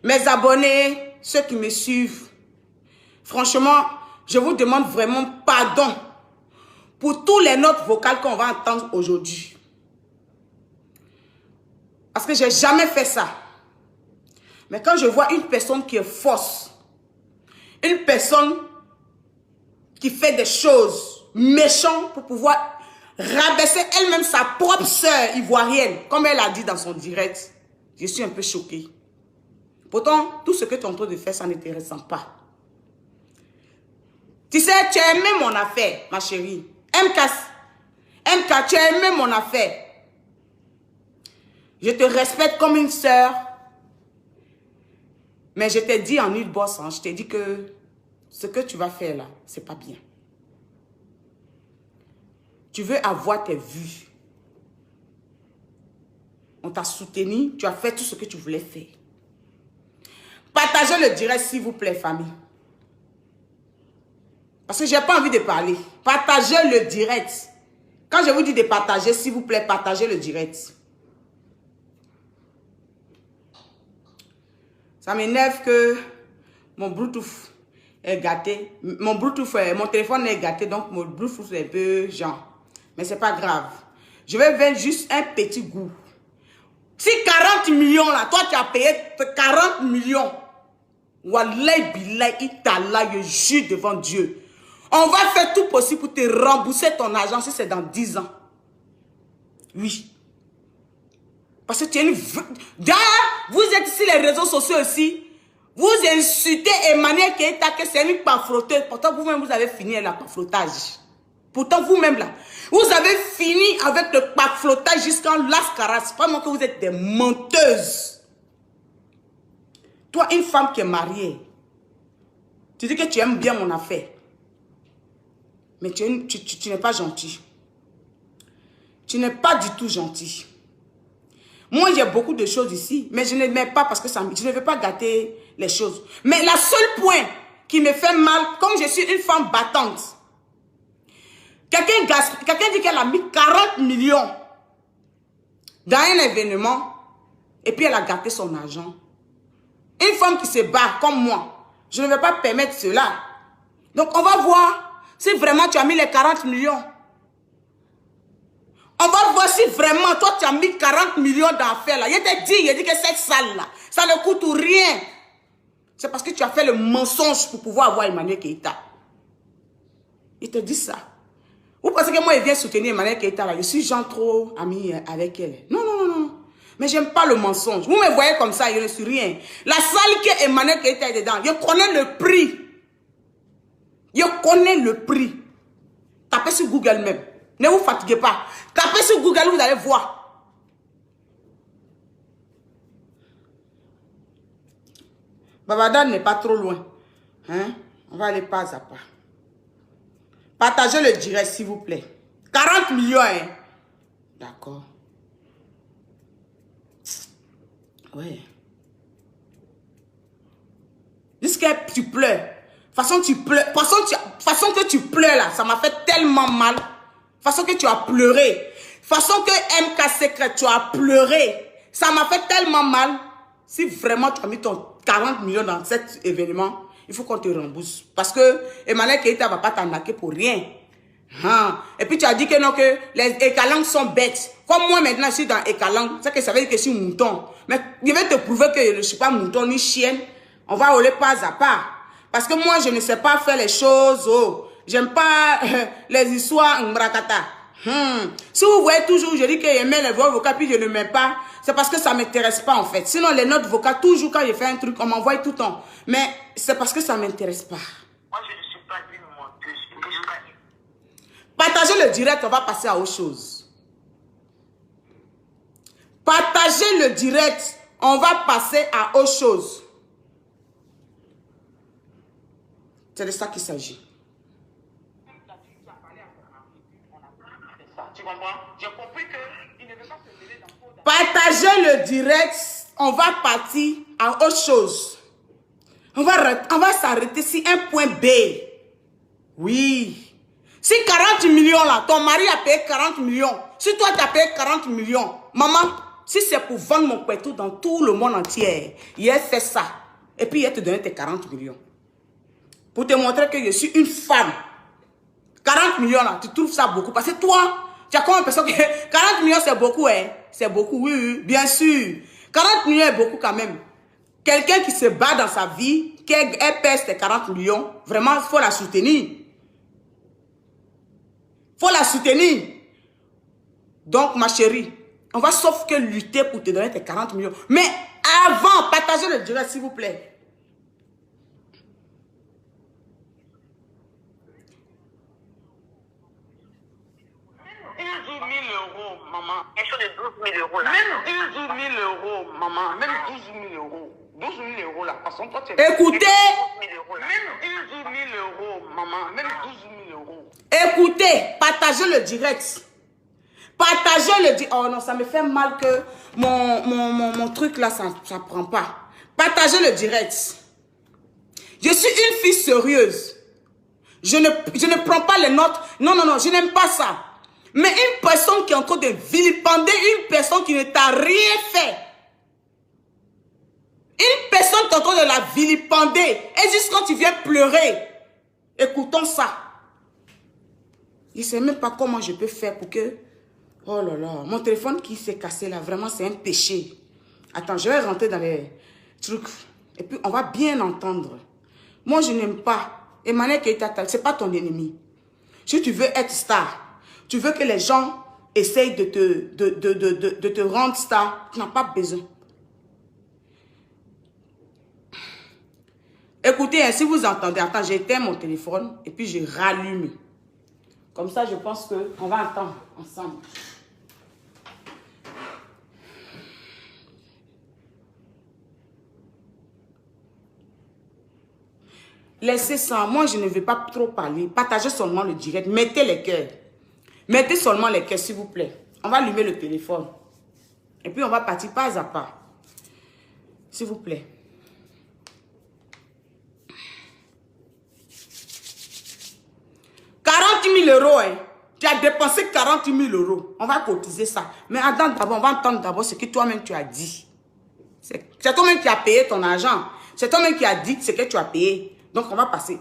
Mes abonnés, ceux qui me suivent, franchement, je vous demande vraiment pardon pour tous les notes vocales qu'on va entendre aujourd'hui. Parce que je n'ai jamais fait ça. Mais quand je vois une personne qui est fausse, une personne qui fait des choses méchantes pour pouvoir rabaisser elle-même sa propre sœur ivoirienne, comme elle a dit dans son direct, je suis un peu choquée. Pourtant, tout ce que tu es en train de faire, ça ne t'intéresse pas. Tu sais, tu as aimé mon affaire, ma chérie. MK, tu as aimé mon affaire. Je te respecte comme une sœur. Mais je t'ai dit en nulle bosse, je t'ai dit que ce que tu vas faire là, c'est pas bien. Tu veux avoir tes vues. On t'a soutenu, tu as fait tout ce que tu voulais faire. Partagez le direct, s'il vous plaît, famille. Parce que je n'ai pas envie de parler. Partagez le direct. Quand je vous dis de partager, s'il vous plaît, partagez le direct. Ça m'énerve que mon Bluetooth est gâté. Mon téléphone est gâté, donc mon Bluetooth est un peu genre. Mais c'est pas grave. Je vais faire juste un petit goût. Si 40 millions là, toi tu as payé 40 millions. Wallahi billahi itala, je jure devant Dieu. On va faire tout possible pour te rembourser ton argent si c'est dans 10 ans. Oui. Parce que tu es une... D'ailleurs, vous êtes ici les réseaux sociaux aussi. Vous insultez Emmanuel Keita que c'est une pafroteuse. Pourtant, vous-même, vous avez fini la pafrotage. Pourtant, vous-même, là, vous avez fini avec le pafrotage jusqu'en lascaras. C'est pas moi que vous êtes des menteuses. Toi, une femme qui est mariée, tu dis que tu aimes bien mon affaire. Mais tu n'es pas gentil. Tu n'es pas du tout gentil. Moi, j'ai beaucoup de choses ici, mais je ne mets pas parce que ça, je ne veux pas gâter les choses. Mais la seule point qui me fait mal, comme je suis une femme battante, quelqu'un dit qu'elle a mis 40 millions dans un événement et puis elle a gâté son argent. Une femme qui se bat comme moi, je ne vais pas permettre cela. Donc, on va voir si vraiment tu as mis les 40 millions. On va voir si vraiment, toi, tu as mis 40 millions d'affaires là. Il t'ai dit que cette salle-là, ça ne coûte rien. C'est parce que tu as fait le mensonge pour pouvoir avoir Emmanuel Keita. Il te dit ça. Vous pensez que moi, il vient soutenir Emmanuel Keita là? Je suis genre trop ami avec elle. Non, non, non, non. Mais j'aime pas le mensonge. Vous me voyez comme ça, je ne suis rien. La salle que Emmanuel Keita est dedans, je connais le prix. Je connais le prix. Tapez sur Google même. Ne vous fatiguez pas. Tapez sur Google, vous allez voir. Babadan n'est pas trop loin. Hein? On va aller pas à pas. Partagez le direct, s'il vous plaît. 40 millions, hein? D'accord. Ouais. Jusqu'à tu pleures. Façon tu pleures. Façon que tu pleures là, ça m'a fait tellement mal. Façon que tu as pleuré. Façon que MK Secret, tu as pleuré. Ça m'a fait tellement mal. Si vraiment tu as mis ton 40 millions dans cet événement, il faut qu'on te rembourse. Parce que Emmanuel Keita ne va pas t'arnaquer pour rien. Hein? Et puis tu as dit que non, que les Ekalang sont bêtes. Comme moi maintenant, je suis dans Ekalang. C'est que ça veut dire que je suis mouton. Mais je vais te prouver que je ne suis pas mouton ni chienne. On va rouler pas à pas. Parce que moi, je ne sais pas faire les choses. Oh. J'aime pas les histoires mbrakata. Si vous voyez toujours, je dis que j'aime les voix vocales, puis je ne mets pas, c'est parce que ça ne m'intéresse pas en fait. Sinon, les notes vocales, toujours quand je fais un truc, on m'envoie tout le temps. Mais c'est parce que ça ne m'intéresse pas. Moi, je ne suis pas une menteuse. Partagez le direct, on va passer à autre chose. Partagez le direct, on va passer à autre chose. C'est de ça qu'il s'agit. Tu comprends? J'ai compris qu'il ne veut pas se mêler dans... Partagez le direct, on va partir à autre chose. On va s'arrêter sur un point B. Oui. Si 40 millions là, ton mari a payé 40 millions. Si toi tu as payé 40 millions, maman, si c'est pour vendre mon pétou dans tout le monde entier, il a fait ça. Et puis il a te donné tes 40 millions. Pour te montrer que je suis une femme. 40 millions là, tu trouves ça beaucoup? Parce que toi, tu as comme l'impression que 40 millions c'est beaucoup, hein? C'est beaucoup, oui, oui, bien sûr. 40 millions est beaucoup quand même. Quelqu'un qui se bat dans sa vie, qu'elle pèse ses 40 millions, vraiment, il faut la soutenir. Il faut la soutenir. Donc, ma chérie, on va sauf que lutter pour te donner tes 40 millions. Mais avant, partagez le direct, s'il vous plaît. Maman. Quelque chose de 12 000 euros là. Même 12 000 euros, maman. Même 12 000 euros. 12 000 euros là. Parce que toi, tu es... Écoutez. Même 12 000 euros, maman. Même 12 000 euros. Écoutez, partagez le direct. Partagez le direct. Oh non, ça me fait mal que mon truc là, ça ne prend pas. Partagez le direct. Je suis une fille sérieuse. Je ne prends pas les notes. Non, non, non, je n'aime pas ça. Mais une personne qui est en train de vilipender, une personne qui ne t'a rien fait. Une personne qui est en train de la vilipender. Et juste quand tu viens pleurer, écoutons ça. Je ne sais même pas comment je peux faire pour que... Oh là là, mon téléphone qui s'est cassé là, vraiment c'est un péché. Attends, je vais rentrer dans les trucs. Et puis on va bien entendre. Moi je n'aime pas. Emmanuel Keita, ce n'est pas ton ennemi. Si tu veux être star, tu veux que les gens essayent de te rendre star, tu n'as pas besoin. Écoutez, hein, si vous entendez, attends, j'éteins mon téléphone et puis je rallume. Comme ça, je pense qu'on va entendre ensemble. Laissez ça. Moi, je ne vais pas trop parler. Partagez seulement le direct. Mettez les cœurs. Mettez seulement les cœurs, s'il vous plaît. On va allumer le téléphone. Et puis, on va partir pas à pas. S'il vous plaît. Hein. Tu as dépensé 40 000 euros. On va cotiser ça. Mais attends d'abord, on va entendre d'abord ce que toi-même tu as dit. C'est toi-même qui as payé ton argent. C'est toi-même qui as dit ce que tu as payé. Donc, on va passer.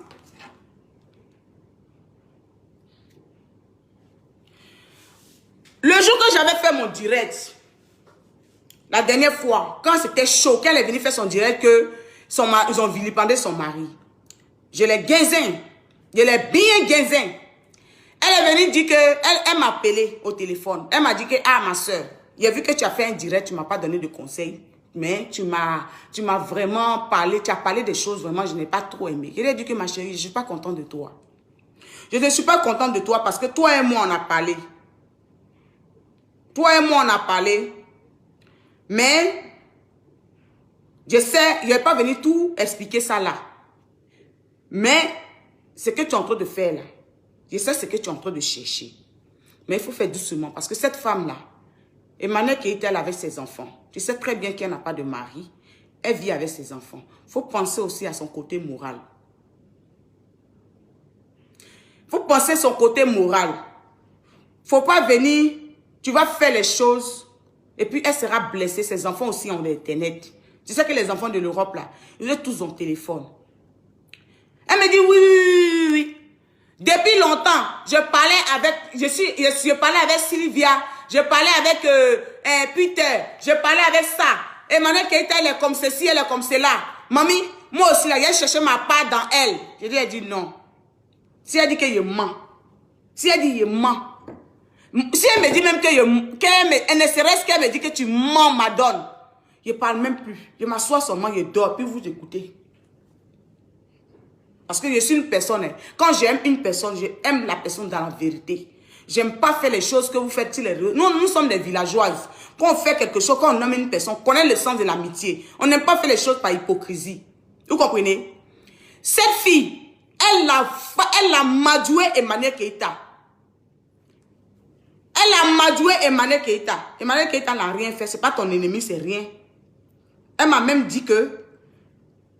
Le jour que j'avais fait mon direct, la dernière fois, quand c'était chaud, quand elle est venue faire son direct, ils ont vilipendé son mari. Je l'ai guinzin. Je l'ai bien guinzin. Elle est venue dire que, elle m'a appelé au téléphone. Elle m'a dit que, ah ma soeur, j'ai vu que tu as fait un direct, tu ne m'as pas donné de conseils. Mais tu m'as vraiment parlé, tu as parlé des choses vraiment, je n'ai pas trop aimé. Je lui ai dit que ma chérie, je ne suis pas contente de toi. Je ne suis pas contente de toi parce que toi et moi, on a parlé. Toi et moi, on a parlé. Mais, je sais, je ne vais pas venir tout expliquer ça là. Mais, ce que tu es en train de faire là, je sais ce que tu es en train de chercher. Mais il faut faire doucement parce que cette femme-là, Emmanuel Keita, elle avec ses enfants. Tu sais très bien qu'elle n'a pas de mari. Elle vit avec ses enfants. Il faut penser aussi à son côté moral. Il faut penser à son côté moral. Il ne faut pas venir, tu vas faire les choses et puis elle sera blessée. Ses enfants aussi ont l'internet. Tu sais que les enfants de l'Europe là, ils ont tous un téléphone. Elle me dit oui. Depuis longtemps, je parlais avec Sylvia, je parlais avec Peter, je parlais avec ça. Emmanuel Keita, elle est comme ceci, elle est comme cela. Mamie, moi aussi, là, j'ai cherché ma part dans elle. Je lui ai dit non. Si elle dit que je mens, si elle dit que je mens, si elle me dit même elle ne serait-ce qu'elle me dit que tu mens, madone, je ne parle même plus. Je m'assois seulement, je dors, puis vous écoutez. Parce que je suis une personne, quand j'aime une personne, j'aime la personne dans la vérité. J'aime pas faire les choses que vous faites sur les réseaux. Nous sommes des villageoises. Quand on fait quelque chose, quand on nomme une personne, on connaît le sens de l'amitié. On n'aime pas faire les choses par hypocrisie. Vous comprenez? Cette fille, elle a madoué Emmanuel Keita. Elle a madoué Emmanuel Keita. Emmanuel Keita n'a rien fait. C'est pas ton ennemi, c'est rien. Elle m'a même dit que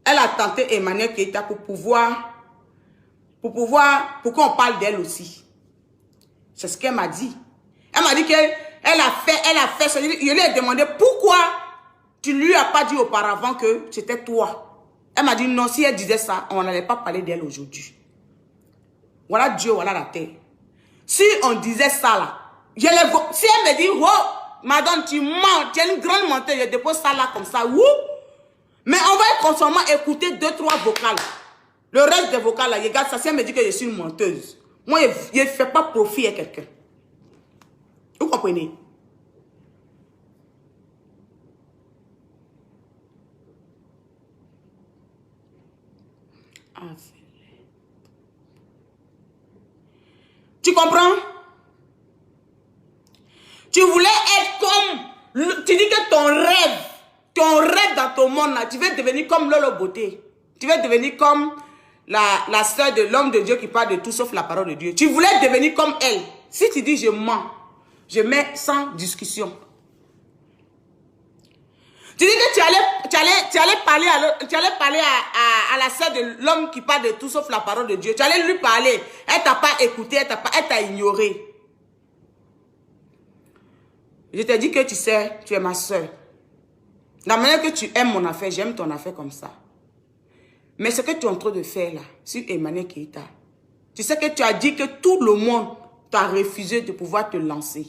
elle a tenté Emmanuel Keita pour qu'on parle d'elle aussi. C'est ce qu'elle m'a dit. Elle m'a dit que Elle a fait ça. Je lui ai demandé pourquoi tu lui as pas dit auparavant que c'était toi. Elle m'a dit non, si elle disait ça, on n'allait pas parler d'elle aujourd'hui. Voilà Dieu, voilà la terre. Si on disait ça là, si elle me dit, oh, madame, tu mens, tu es une grande menteuse, je dépose ça là comme ça, mais on va constamment écouter 2-3 vocales. Le reste des vocales là, regarde ça, si elle me dit que je suis une menteuse, moi, je ne fais pas profit à quelqu'un. Vous comprenez? Tu comprends? Tu voulais être comme... Tu dis que ton rêve dans ton monde, là, tu veux devenir comme Lolo Beauté. Tu veux devenir comme la sœur de l'homme de Dieu qui parle de tout sauf la parole de Dieu. Tu voulais devenir comme elle. Si tu dis je mens, je mets sans discussion. Tu dis que tu allais parler à la sœur de l'homme qui parle de tout sauf la parole de Dieu. Tu allais lui parler. Elle t'a pas écouté, elle t'a ignoré. Je t'ai dit que tu sais, tu es ma sœur. La manière que tu aimes mon affaire, j'aime ton affaire comme ça. Mais ce que tu es en train de faire là, sur Emmanuel Keita, tu sais que tu as dit que tout le monde t'a refusé de pouvoir te lancer.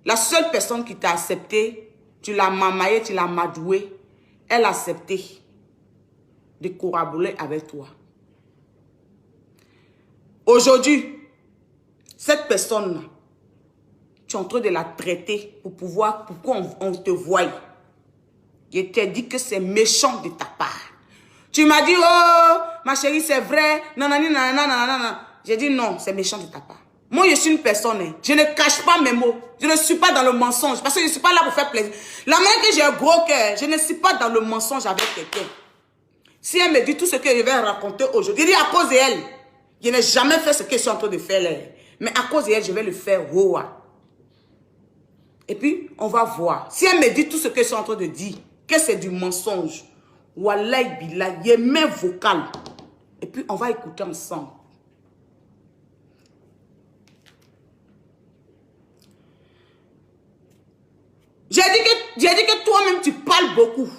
La seule personne qui t'a accepté, tu l'as mamaillé, tu l'as madoué, elle a accepté de collaborer avec toi. Aujourd'hui, cette personne-là, tu es en train de la traiter pour qu'on te voie. Je t'ai dit que c'est méchant de ta part. Tu m'as dit, oh, ma chérie, c'est vrai, nanani, nanana. J'ai dit non, c'est méchant de ta part. Moi, je suis une personne, je ne cache pas mes mots. Je ne suis pas dans le mensonge, parce que je ne suis pas là pour faire plaisir. La manière que j'ai un gros cœur, je ne suis pas dans le mensonge avec quelqu'un. Si elle me dit tout ce que je vais raconter aujourd'hui, je dis à cause d'elle, je n'ai jamais fait ce que je suis en train de faire là. Mais à cause d'elle, je vais le faire. Et puis, on va voir. Si elle me dit tout ce que je suis en train de dire, que c'est du mensonge, wallahi billah, il y a mes vocales. Et puis, on va écouter ensemble. J'ai dit que toi-même, tu parles beaucoup.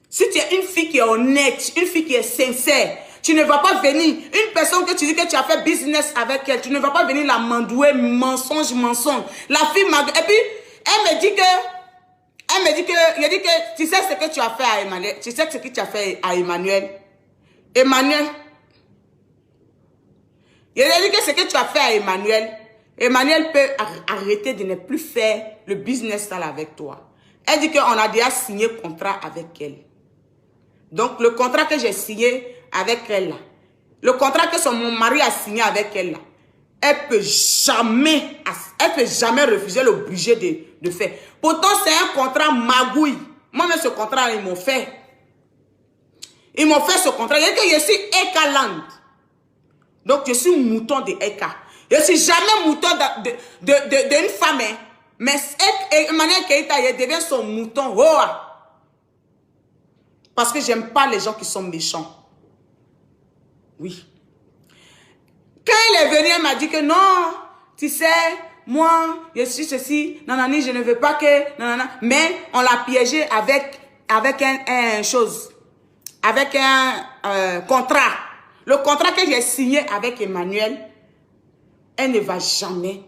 Si tu es une fille qui est honnête, une fille qui est sincère, tu ne vas pas venir, une personne que tu dis que tu as fait business avec elle, tu ne vas pas venir la mandouer, mensonge. La fille m'a... Et puis, elle me dit que, tu sais ce que tu as fait à Emmanuel, tu sais ce que tu as fait à Emmanuel. Emmanuel, il a dit que ce que tu as fait à Emmanuel, Emmanuel peut arrêter de ne plus faire le business là avec toi. Elle dit qu'on a déjà signé contrat avec elle. Donc, le contrat que j'ai signé avec elle là, le contrat que mon mari a signé avec elle là, elle peut jamais refuser le budget de faire. Pourtant, c'est un contrat magouille. Moi-même, ce contrat, ils m'ont fait. Ils m'ont fait ce contrat. Il y a que je suis Eka Land. Donc, je suis mouton de Eka. Je ne suis jamais mouton d'une femme. Hein. Mais Emmanuel Keita, il devient son mouton. Oh. Parce que j'aime pas les gens qui sont méchants. Oui. Quand elle est venue, elle m'a dit que non, tu sais, moi, je suis ceci, nanani, je ne veux pas que, nanana. Mais on l'a piégé avec un contrat. Le contrat que j'ai signé avec Emmanuel, elle ne va jamais.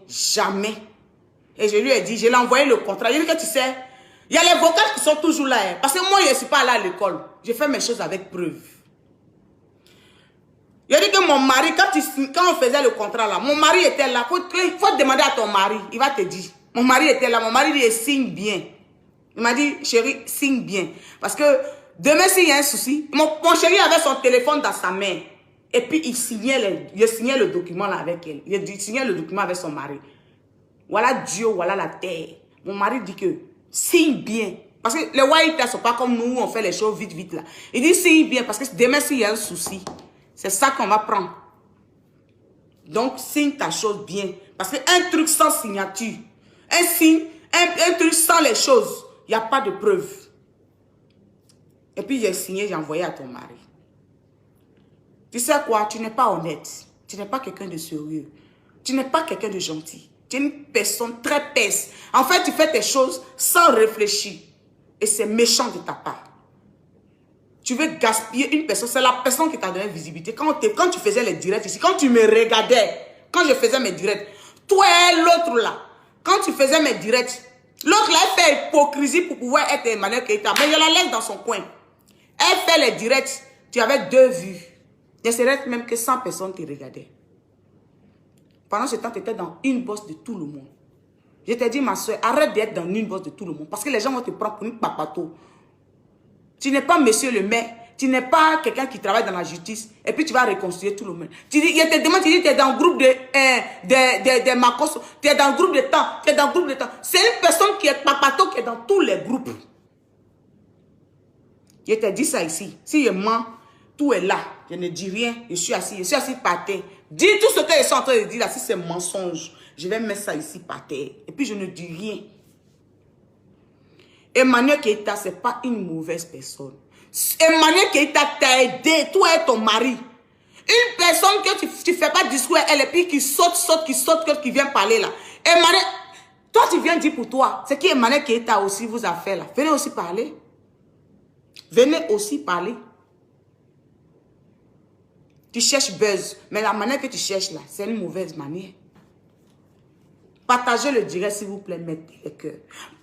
Et je lui ai dit, je l'ai envoyé le contrat. Je lui ai dit que tu sais, il y a les vocales qui sont toujours là. Hein, parce que moi, je ne suis pas là à l'école. Je fais mes choses avec preuve. Il a dit que mon mari, quand on faisait le contrat là, mon mari était là. Il faut demander à ton mari, il va te dire. Mon mari était là, mon mari dit, signe bien. Il m'a dit, chérie, signe bien. Parce que demain, s'il y a un souci, mon chéri avait son téléphone dans sa main. Et puis, il signait le document là avec elle. Il signait le document avec son mari. Voilà Dieu, voilà la terre. Mon mari dit que, signe bien. Parce que les white ne sont pas comme nous, on fait les choses vite là. Il dit, signe bien, parce que demain, s'il y a un souci, c'est ça qu'on va prendre. Donc, signe ta chose bien. Parce qu'un truc sans signature, un truc sans les choses, il n'y a pas de preuve. Et puis, j'ai signé, j'ai envoyé à ton mari. Tu sais quoi? Tu n'es pas honnête. Tu n'es pas quelqu'un de sérieux. Tu n'es pas quelqu'un de gentil. Tu es une personne très pèse. En fait, tu fais tes choses sans réfléchir. Et c'est méchant de ta part. Tu veux gaspiller une personne. C'est la personne qui t'a donné visibilité. Quand tu faisais les directs ici, quand tu me regardais, quand je faisais mes directs, toi et l'autre là, quand tu faisais mes directs, l'autre là, elle fait hypocrisie pour pouvoir être Emmanuel Keita. Mais je la laisse dans son coin. Elle fait les directs. Tu avais 2 vues. Il serait même que 100 personnes te regardaient. Pendant ce temps, tu étais dans une bosse de tout le monde. Je t'ai dit, ma soeur, arrête d'être dans une bosse de tout le monde. Parce que les gens vont te prendre pour une papato. Tu n'es pas monsieur le maire. Tu n'es pas quelqu'un qui travaille dans la justice. Et puis tu vas reconstruire tout le monde. Tu dis, je te demande, tu dis, tu es dans le groupe de Macos. Tu es dans le groupe de temps. Tu es dans le groupe de temps. C'est une personne qui est papato qui est dans tous les groupes. Je t'ai dit ça ici. Si je mens, tout est là. Je ne dis rien. Je suis assis par terre. Dis tout ce que je suis en train de dire là. Si c'est mensonge, je vais mettre ça ici par terre. Et puis je ne dis rien. Emmanuel Keita, ce n'est pas une mauvaise personne. Emmanuel Keita t'a aidé. Toi et ton mari. Une personne que tu ne fais pas discours à elle et puis qui saute, qui vient parler là. Emmanuel, toi tu viens dire pour toi. C'est qui Emmanuel Keita aussi vous a fait là. Venez aussi parler. Venez aussi parler. Tu cherches buzz. Mais la manière que tu cherches là, c'est une mauvaise manière. Partagez le direct s'il vous plaît, mettez le cœur.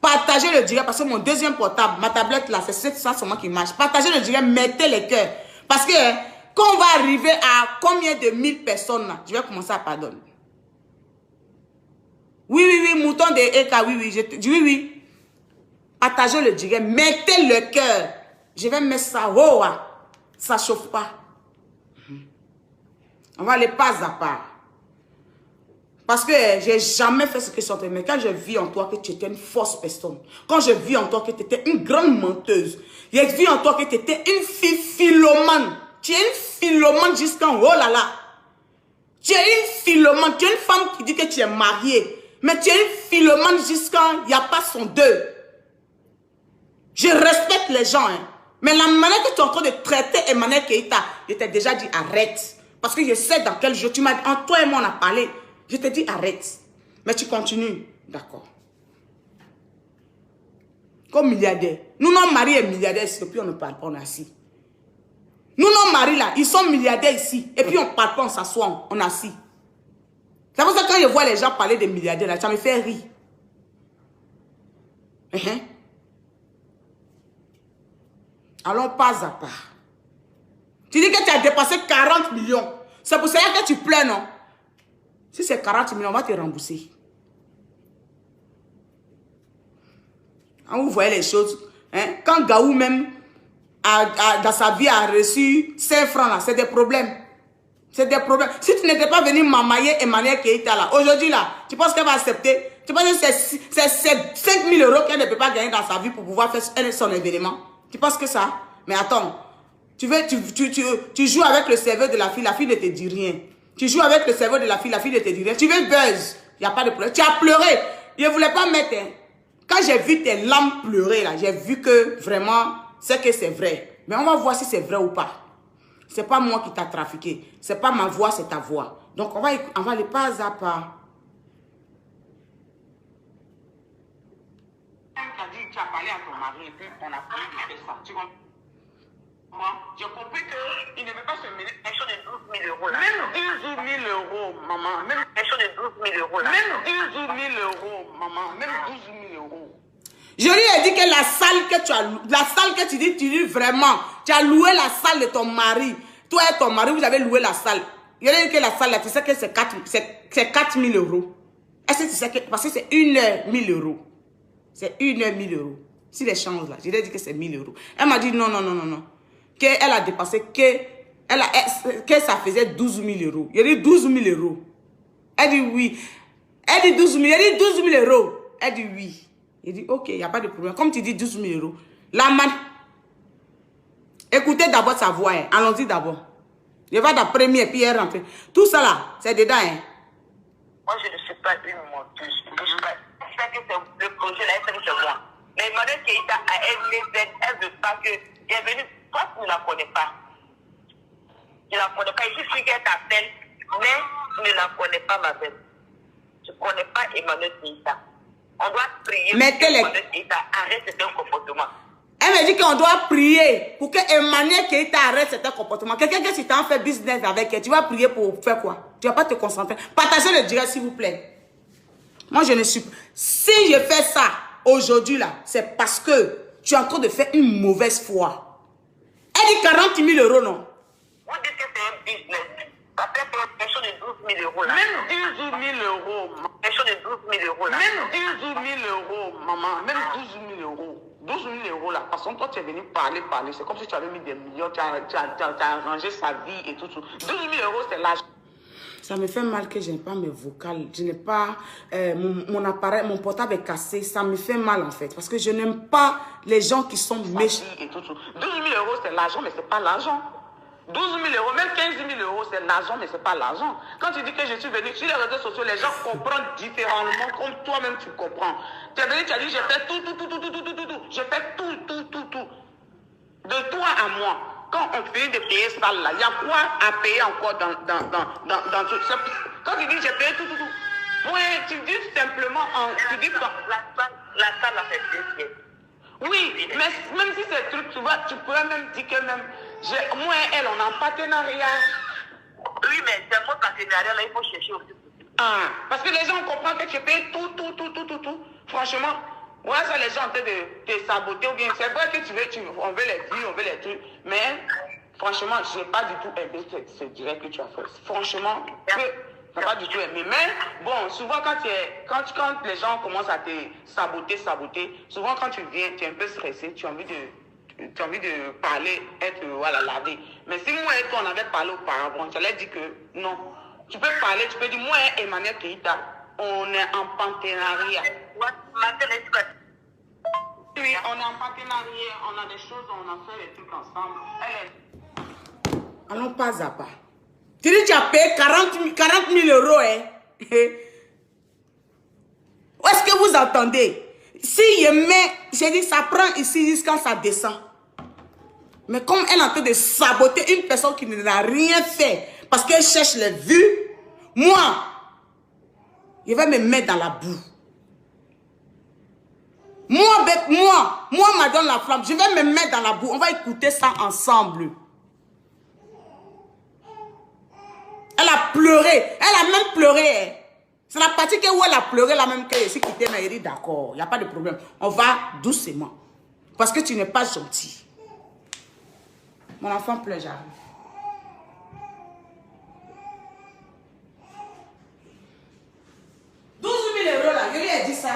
Partagez le direct parce que mon deuxième portable, ma tablette là, c'est ça seulement qui marche. Partagez le direct, mettez le cœur. Parce que quand on va arriver à combien de 1000 personnes là, je vais commencer à pardonner. Oui, mouton de Eka, oui, je te dis oui. Partagez le direct, mettez le cœur. Je vais mettre ça, oh, ça chauffe pas. On va aller pas à pas. Parce que j'ai jamais fait ce que je suis en train de faire. Mais quand je vis en toi que tu étais une fausse personne, quand je vis en toi que tu étais une grande menteuse, j'ai vu en toi que tu étais une fille philomane. Tu es une philomane jusqu'en oh là là. Tu es une philomane. Tu es une femme qui dit que tu es mariée. Mais tu es une philomane jusqu'en il n'y a pas son deux. Je respecte les gens. Hein. Mais la manière que tu es en train de traiter Emmanuel Keita, je t'ai déjà dit arrête. Parce que je sais dans quel jeu tu m'as dit. En toi et moi on a parlé. Je te dis arrête. Mais tu continues. D'accord. Comme milliardaire. Nous, nos maris et milliardaires ici. Et puis on ne parle pas, on est assis. Nous, nos maris là, ils sont milliardaires ici. Et puis on ne parle pas, on s'assoit, on est assis. C'est pour ça que quand je vois les gens parler des milliardaires là, ça me fait rire. Allons pas à pas. Tu dis que tu as dépassé 40 millions. C'est pour cela que tu pleures, non? Si c'est 40 millions, on va te rembourser. Quand vous voyez les choses, hein, quand Gaou même, dans sa vie, a reçu 5 francs, là, c'est des problèmes. C'est des problèmes. Si tu n'étais pas venu mamailler Emmanuel Keita, là, aujourd'hui, là, tu penses qu'elle va accepter? Tu penses que c'est 5 000 € qu'elle ne peut pas gagner dans sa vie pour pouvoir faire son événement? Tu penses que ça? Mais attends, tu joues avec le cerveau de la fille ne te dit rien. Tu joues avec le cerveau de la fille ne te dit rien. Tu veux buzz, il n'y a pas de problème. Tu as pleuré. Je ne voulais pas mettre... Hein. Quand j'ai vu tes larmes pleurer, là, j'ai vu que vraiment, c'est que c'est vrai. Mais on va voir si c'est vrai ou pas. Ce n'est pas moi qui t'a trafiqué. Ce n'est pas ma voix, c'est ta voix. Donc, on va aller pas à pas. Tu as parlé à ton mari et puis on a fait ça. Tu comprends? Moi, j'ai compris qu'il ne veut pas se mêler quelque chose de 12 000 €. Là. Même 12 000 €, maman. Même quelque chose de 12 000 €. Là. Même 12 000 €, maman. Même 12 000 €. Je lui ai dit que la salle que tu as, la salle que tu dis vraiment, tu as loué la salle de ton mari. Toi et ton mari, vous avez loué la salle. Je lui ai dit que la salle, là, tu sais que c'est 4 000 €. Est-ce que tu sais que, parce que c'est 1 heure 1 000 €. C'est 1 heure 1 000 €. Si les changes là, je lui ai dit que c'est 1 000 €. Elle m'a dit non. Qu'elle a dépassé, que ça faisait 12 000 €. Il a dit 12 000 €. Elle dit oui. Elle dit 12 000. Il a dit 12 000 €. Elle dit oui. Il dit ok, il n'y a pas de problème. Comme tu dis 12 000 €. La man. Écoutez d'abord sa voix. Hein. Allons-y d'abord. Je vais dans premier puis elle rentre. Tout ça là, c'est dedans. Hein. Moi, je ne suis pas une menteuse. Je sais que c'est le projet là, elle sait que c'est moi. Mais Emmanuel Keita, elle ne veut pas que. Elle est venue. Toi, tu ne la connais pas. Tu ne la connais pas. Il suffit qu'elle t'appelle, mais tu ne la connais pas, ma belle. tu ne connais pas Emmanuel Keïta. On doit prier Mais pour que Emmanuel Keïta arrête certains comportements. Elle me dit qu'on doit prier pour que Emmanuel Keïta arrête certains comportements. Quelqu'un qui t'a fait business avec elle, tu vas prier pour faire quoi? Tu ne vas pas te concentrer. Partagez le direct s'il vous plaît. Moi je ne suis pas. Si je fais ça aujourd'hui là, c'est parce que tu es en train de faire une mauvaise foi. Elle dit 40 000 euros non? Vous dites que c'est un business. Ça fait quelque chose de 12 000 euros là. Même 18 000 euros. Quelque chose de 12 000 euros là. Même 18 000 euros, maman. Même 12 000 euros. 12 000 euros là. Parce que toi, tu es venu parler. C'est comme si tu avais mis des millions, tu as arrangé sa vie et tout. 12 000 euros, c'est l'argent. Ça me fait mal que je n'ai pas mes vocales. Je n'ai pas mon appareil, mon portable est cassé. Ça me fait mal en fait. Parce que je n'aime pas les gens qui sont méchants. 12 000 euros, c'est l'argent, mais ce n'est pas l'argent. 12 000 euros, même 15 000 euros, c'est l'argent, mais ce n'est pas l'argent. Quand tu dis que je suis venu sur les réseaux sociaux, les gens comprennent différemment, comme toi-même tu comprends. Tu es venu, tu as dit, j'ai fait tout. J'ai fait tout. De toi à moi. Quand on finit de payer ça là, il y a quoi à payer encore dans tout ça? Quand tu dis, j'ai payé tout. Ouais, tu dis simplement, tu dis pas. La salle a fait plaisir. Oui, mais même si c'est truc, tu pourrais même dire que même, moi et elle, on est en partenariat. Oui, mais c'est mon partenariat, là, il faut chercher aussi. Ah, parce que les gens comprennent que tu payes tout. Franchement, ouais, ça, les gens en train de te saboter ou bien, c'est vrai que on veut les vues, on veut les trucs, mais franchement, je n'ai pas du tout aimé ce direct que tu as fait. Franchement, je n'ai pas du tout aimé. Mais bon, souvent quand les gens commencent à te saboter, souvent quand tu viens, tu es un peu stressé, tu as envie de parler, être voilà, lavé. Mais si moi et toi on avait parlé auparavant, j'allais dire que non. Tu peux parler, tu peux dire, moi et Emmanuel Keïta, on est en partenariat. Oui, on est en partenariat, on a des choses, on a fait des trucs ensemble. Allons pas à pas. Tu dis tu as payé 40 000 euros, hein? Où est-ce que vous entendez? Si je mets, j'ai dit ça prend ici jusqu'à ça descend. Mais comme elle est en train de saboter une personne qui n'a rien fait parce qu'elle cherche les vues, moi, je vais me mettre dans la boue. Moi, madame la flamme, je vais me mettre dans la boue. On va écouter ça ensemble. Elle a pleuré. Elle a même pleuré. Hein. C'est la partie où elle a pleuré, la même que je suis quittée, mais elle dit d'accord, il n'y a pas de problème. On va doucement. Parce que tu n'es pas gentil. Mon enfant pleure, j'arrive. Je lui ai dit ça.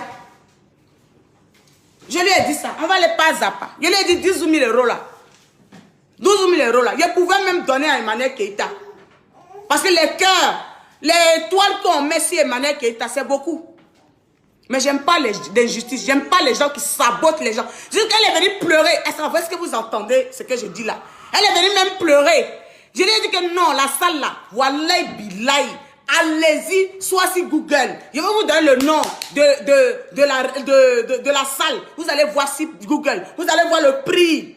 Je lui ai dit ça. On va les pas à pas. Je lui ai dit 12 000 euros là. 12 000 euros là. Je pouvais même donner à Emmanuel Keïta. Parce que les cœurs, les toiles qu'on met sur Emmanuel Keïta, c'est beaucoup. Mais j'aime pas l'injustice. J'aime pas les gens qui sabotent les gens. Je dis qu'elle est venue pleurer. Est-ce que vous entendez ce que je dis là? Elle est venue même pleurer. Je lui ai dit que non, la salle là, wallahi billahi. Allez-y, soit sur Google. Je vais vous donner le nom de la salle. Vous allez voir sur Google. Vous allez voir le prix.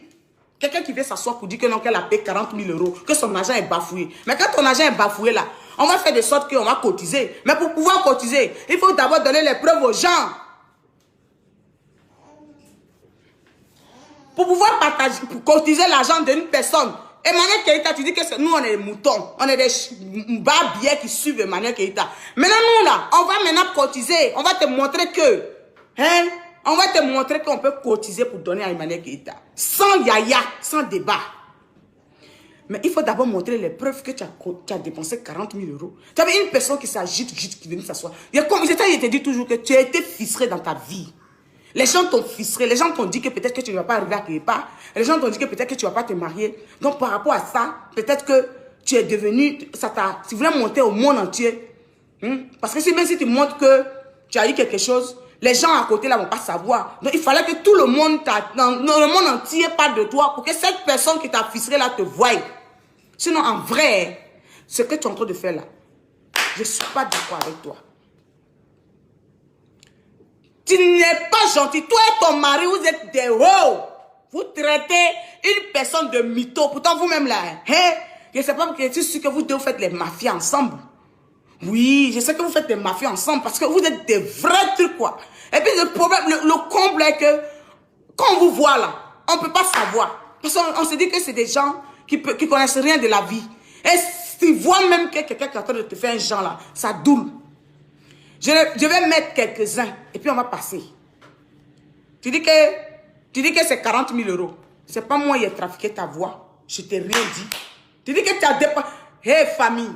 Quelqu'un qui vient s'asseoir pour dire que non, qu'elle a payé 40 000 euros, que son argent est bafoué. Mais quand ton argent est bafoué là, on va faire de sorte qu'on va cotiser. Mais pour pouvoir cotiser, il faut d'abord donner les preuves aux gens. Pour pouvoir partager, pour cotiser l'argent d'une personne. Emmanuel Keïta, tu dis que nous, on est des moutons. On est des barbiers qui suivent Emmanuel Keïta. Maintenant, nous, là, on va maintenant cotiser. On va te montrer que... Hein? On va te montrer qu'on peut cotiser pour donner à Emmanuel Keïta. Sans yaya, sans débat. Mais il faut d'abord montrer les preuves que tu as dépensé 40 000 euros. Tu avais une personne qui s'agite, qui vient s'asseoir. Je te dis toujours que tu as été fistré dans ta vie. Les gens t'ont fistré, les gens t'ont dit que peut-être que tu ne vas pas arriver à quelque part. Les gens t'ont dit que peut-être que tu ne vas pas te marier. Donc par rapport à ça, peut-être que tu es devenu, tu voulais monter au monde entier. Parce que même si tu montres que tu as eu quelque chose, les gens à côté là ne vont pas savoir. Donc il fallait que tout le monde, dans le monde entier parle de toi pour que cette personne qui t'a fistré là te voie. Sinon en vrai, ce que tu es en train de faire là, je ne suis pas d'accord avec toi. Tu n'es pas gentil. Toi et ton mari, vous êtes des hauts. Vous traitez une personne de mytho. Pourtant, vous-même là, hein? Je ne sais pas, je suis sûr que vous deux faites les mafias ensemble. Oui, je sais que vous faites des mafias ensemble parce que vous êtes des vrais trucs, quoi. Et puis le problème, le comble est que quand on vous voit là, on ne peut pas savoir. Parce qu'on se dit que c'est des gens qui connaissent rien de la vie. Et s'ils voient même que quelqu'un qui est en train de te faire un genre là, ça doule. Je vais mettre quelques-uns et puis on va passer. Tu dis que c'est 40 000 euros. C'est pas moi qui ai trafiqué ta voix. Je t'ai rien dit. Tu dis que tu as dépensé. Hé famille.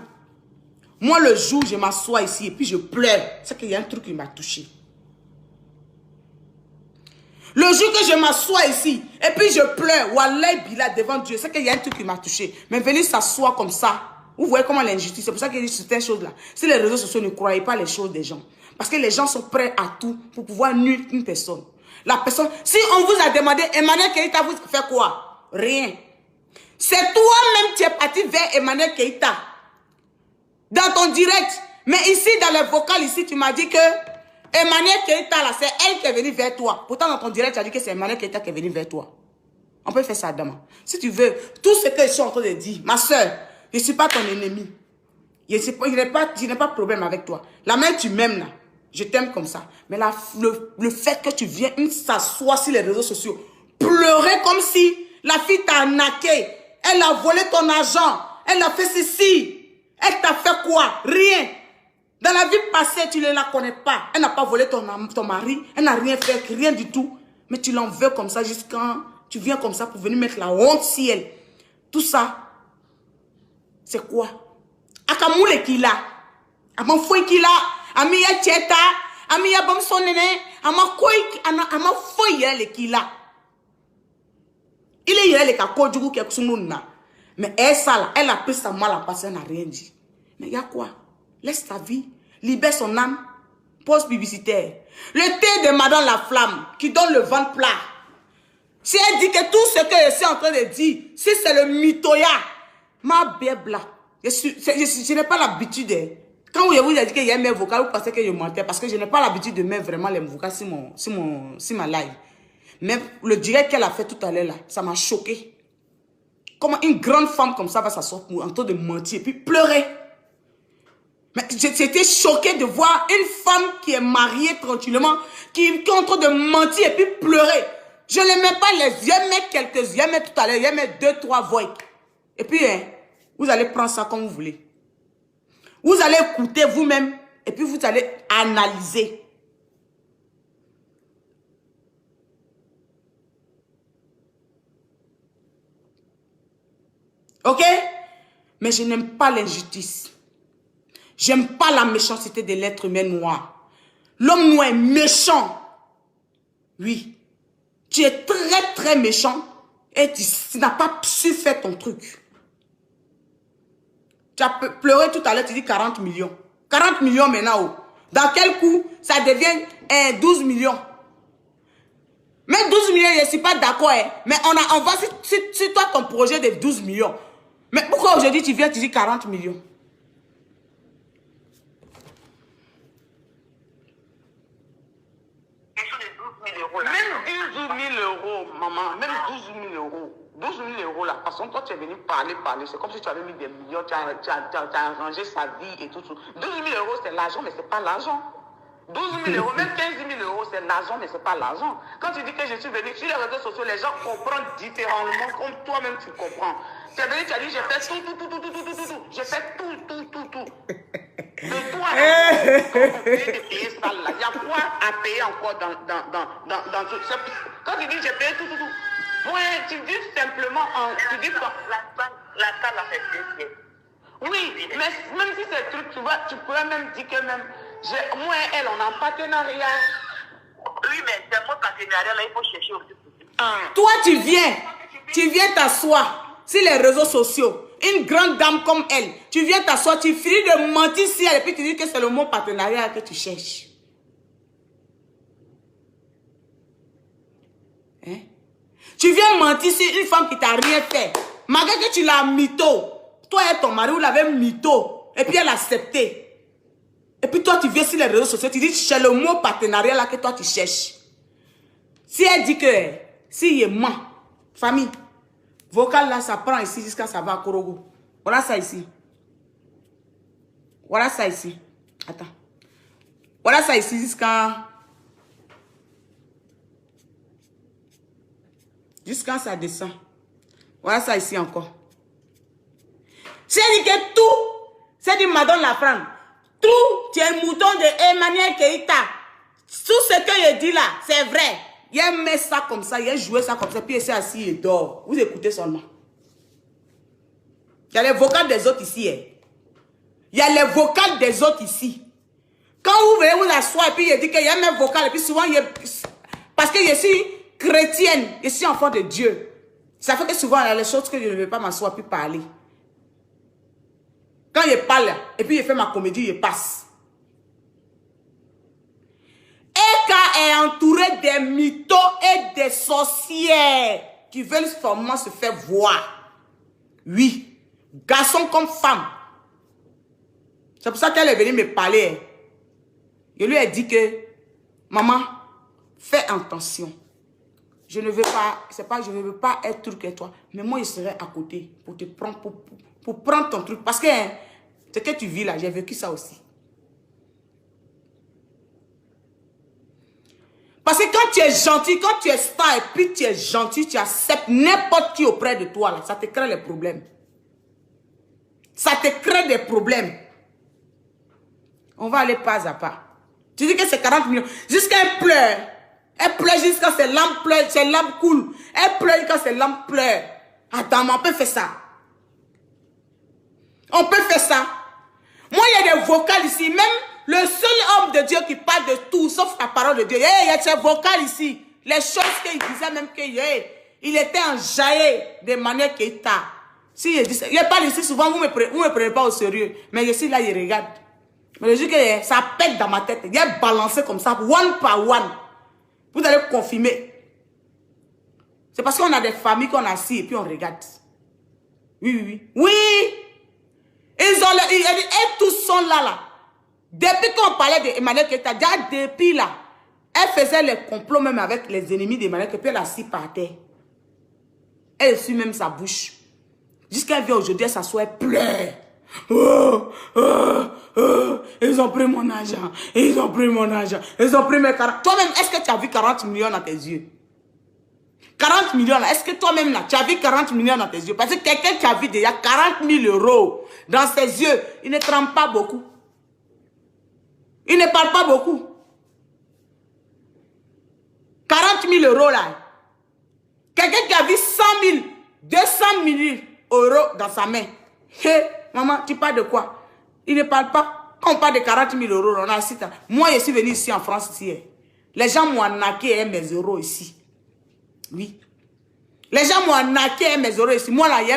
Moi le jour je m'assois ici et puis je pleure. C'est qu'il y a un truc qui m'a touché. Le jour que je m'assois ici et puis je pleure. Wallah Bila devant Dieu. C'est qu'il y a un truc qui m'a touché. Mais venir s'asseoir comme ça. Vous voyez comment l'injustice. C'est pour ça qu'il y a certaines choses là. Si les réseaux sociaux ne croyaient pas les choses des gens. Parce que les gens sont prêts à tout pour pouvoir nuire une personne. La personne, si on vous a demandé, Emmanuel Keïta, vous faites quoi? Rien. C'est toi-même qui es parti vers Emmanuel Keïta. Dans ton direct. Mais ici, dans le vocal, ici, tu m'as dit que Emmanuel Keïta, là, c'est elle qui est venue vers toi. Pourtant, dans ton direct, tu as dit que c'est Emmanuel Keïta qui est venu vers toi. On peut faire ça demain. Si tu veux, tout ce que je suis en train de dire, ma soeur, je ne suis pas ton ennemi. Je n'ai pas de problème avec toi. La main, tu m'aimes là. Je t'aime comme ça. Mais le fait que tu viens s'asseoir sur les réseaux sociaux, pleurer comme si la fille t'a arnaqué, elle a volé ton argent, elle a fait ceci, elle t'a fait quoi? Rien. Dans la vie passée, tu ne la connais pas. Elle n'a pas volé ton mari, elle n'a rien fait, rien du tout. Mais tu l'en veux comme ça jusqu'à... Tu viens comme ça pour venir mettre la honte sur elle. Tout ça, c'est quoi? Akamoule qui l'a. Aman foi qui l'a. Amiya tcheta. Amiya bam sonene. Ama foi le qui l'a. Il est le kako du coup qui a na. Mais elle, ça là, elle a pris sa mal à passer, elle n'a rien dit. Mais il y a quoi? Laisse ta vie. Libère son âme. Pause publicitaire. Le thé de Madame la Flamme qui donne le ventre plat. Si elle dit que tout ce que je suis en train de dire, si c'est le mitoya, ma bébla, je n'ai pas l'habitude. Quand je vous ai dit qu'il y a mes vocales, vous pensez que je mentais parce que je n'ai pas l'habitude de mettre vraiment les vocales sur ma live. Mais le direct qu'elle a fait tout à l'heure là, ça m'a choqué. Comment une grande femme comme ça va s'asseoir en train de mentir et puis pleurer. Mais j'étais choquée de voir une femme qui est mariée tranquillement, qui est en train de mentir et puis pleurer. Je ne mets pas les yeux, mais quelques yeux, mais tout à l'heure, il y a 2-3 voix. Et puis, hein, vous allez prendre ça comme vous voulez. Vous allez écouter vous-même et puis vous allez analyser. Ok? Mais je n'aime pas l'injustice. J'aime pas la méchanceté de l'être humain noir. L'homme noir est méchant. Oui. Tu es très très méchant et tu n'as pas su faire ton truc. Tu as pleuré tout à l'heure, tu dis 40 millions. 40 millions maintenant. Oh. Dans quel coup ça devient 12 millions? Mais 12 millions, je ne suis pas d'accord. Hein. Mais on va sur toi ton projet de 12 millions. Mais pourquoi aujourd'hui tu viens, tu dis 40 millions? Même 12 000 euros, maman, même 12 000 euros. 12 000 euros là, parce que toi tu es venu parler. C'est comme si tu avais mis des millions, tu as arrangé sa vie et tout. 12 000 euros c'est l'argent, mais c'est pas l'argent. 12 000 euros, même 15 000 euros c'est l'argent, mais c'est pas l'argent. Quand tu dis que je suis venu sur les réseaux sociaux, les gens comprennent différemment comme toi-même tu comprends. Tu es venu, tu as dit j'ai fait tout. J'ai fait tout. De toi, on paye de payer ça là. Il y a quoi à payer encore dans tout ça? Quand tu dis j'ai payé tout. Moi, tu dis simplement, tu dis quoi? La salle a fait 2 pièces. Oui, mais même si c'est truc, tu pourrais même dire que même, moi et elle, on est en partenariat. Oui, mais c'est mon partenariat là, il faut chercher aussi. Toi, tu viens t'asseoir sur les réseaux sociaux. Une grande dame comme elle, tu viens t'asseoir, tu finis de mentir sur elle et puis tu dis que c'est le mot partenariat que tu cherches. Hein? Tu viens mentir sur une femme qui t'a rien fait. Malgré que tu l'as mytho. Toi et ton mari, vous l'avez mytho. Et puis elle a accepté. Et puis toi, tu viens sur les réseaux sociaux, tu dis c'est le mot partenariat là que toi tu cherches. Si elle dit que, si il ment, famille, vocal là, ça prend ici jusqu'à ça va à Korogo. Voilà ça ici. Voilà ça ici. Attends. Voilà ça ici jusqu'à ça descend. Voilà ça ici encore. C'est dit que tout, c'est dit madame la femme, tout, tu es un mouton de Emmanuel Keïta. Tout ce que je dis là, c'est vrai. Il met ça comme ça, il joué ça comme ça, puis il s'est assis et dort. Vous écoutez seulement. Il y a les vocales des autres ici. Hein. Il y a les vocales des autres ici. Quand vous venez vous asseoir et puis il dit qu'il y a mes vocales, et puis souvent, parce que je suis chrétienne, je suis enfant de Dieu. Ça fait que souvent, il y a les choses que je ne veux pas m'asseoir puis parler. Quand je parle, et puis je fais ma comédie, je passe. Eka est entouré des mythos et des sorcières qui veulent seulement se faire voir. Oui, garçon comme femme. C'est pour ça qu'elle est venue me parler. Je lui ai dit que, maman, fais attention. Je ne veux pas, je ne veux pas être truc que toi, mais moi je serai à côté pour te prendre, pour prendre ton truc. Parce que ce que tu vis là, j'ai vécu ça aussi. Parce que quand tu es gentil, quand tu es star et puis tu es gentil, tu acceptes n'importe qui auprès de toi, là, ça te crée les problèmes. Ça te crée des problèmes. On va aller pas à pas. Tu dis que c'est 40 millions. Jusqu'à elle pleure. Elle pleure jusqu'à ses larmes pleurent, ses larmes coulent. Elle pleure jusqu'à ses larmes pleurent. Attends, mais on peut faire ça. On peut faire ça. Moi, il y a des vocales ici. Même le seul homme de Dieu qui parle de tout, sauf la parole de Dieu. Il y a des vocales ici. Les choses qu'il disait même qu'il était enjaillé de manière qu'il t'a. Si je dis ça, je parle ici souvent, vous me prenez pas au sérieux. Mais je suis là, je regarde. Mais je dis que ça pète dans ma tête. Il est balancé comme ça, one par one. Vous allez confirmer. C'est parce qu'on a des familles qu'on a assis et puis on regarde. Oui. Et tous sont là. Depuis qu'on parlait d'Emmanuel Keïta, déjà depuis là, elle faisait les complots même avec les ennemis d'Emmanuel Keïta, puis elle assis par terre. Elle suit même sa bouche. Jusqu'à elle vient aujourd'hui, elle s'assoit, elle pleure. Ils ont pris mon argent. Ils ont pris mon argent. Ils ont pris mes 40. Toi-même, est-ce que tu as vu 40 millions dans tes yeux? 40 millions là, est-ce que toi-même là, tu as vu 40 millions dans tes yeux? Parce que quelqu'un qui a vu déjà 40 000 euros dans ses yeux, il ne trempe pas beaucoup. Il ne parle pas beaucoup. 40 000 euros là. Quelqu'un qui a vu 100 000, 200 000 euros dans sa main. Hé, maman, tu parles de quoi? Il ne parle pas. Quand on parle de 40 000 euros, on a assis. Moi, je suis venu ici en France. Ici. Les gens m'ont arnaqué mes euros ici. Oui. Les gens m'ont arnaqué mes euros ici. Moi, là, ils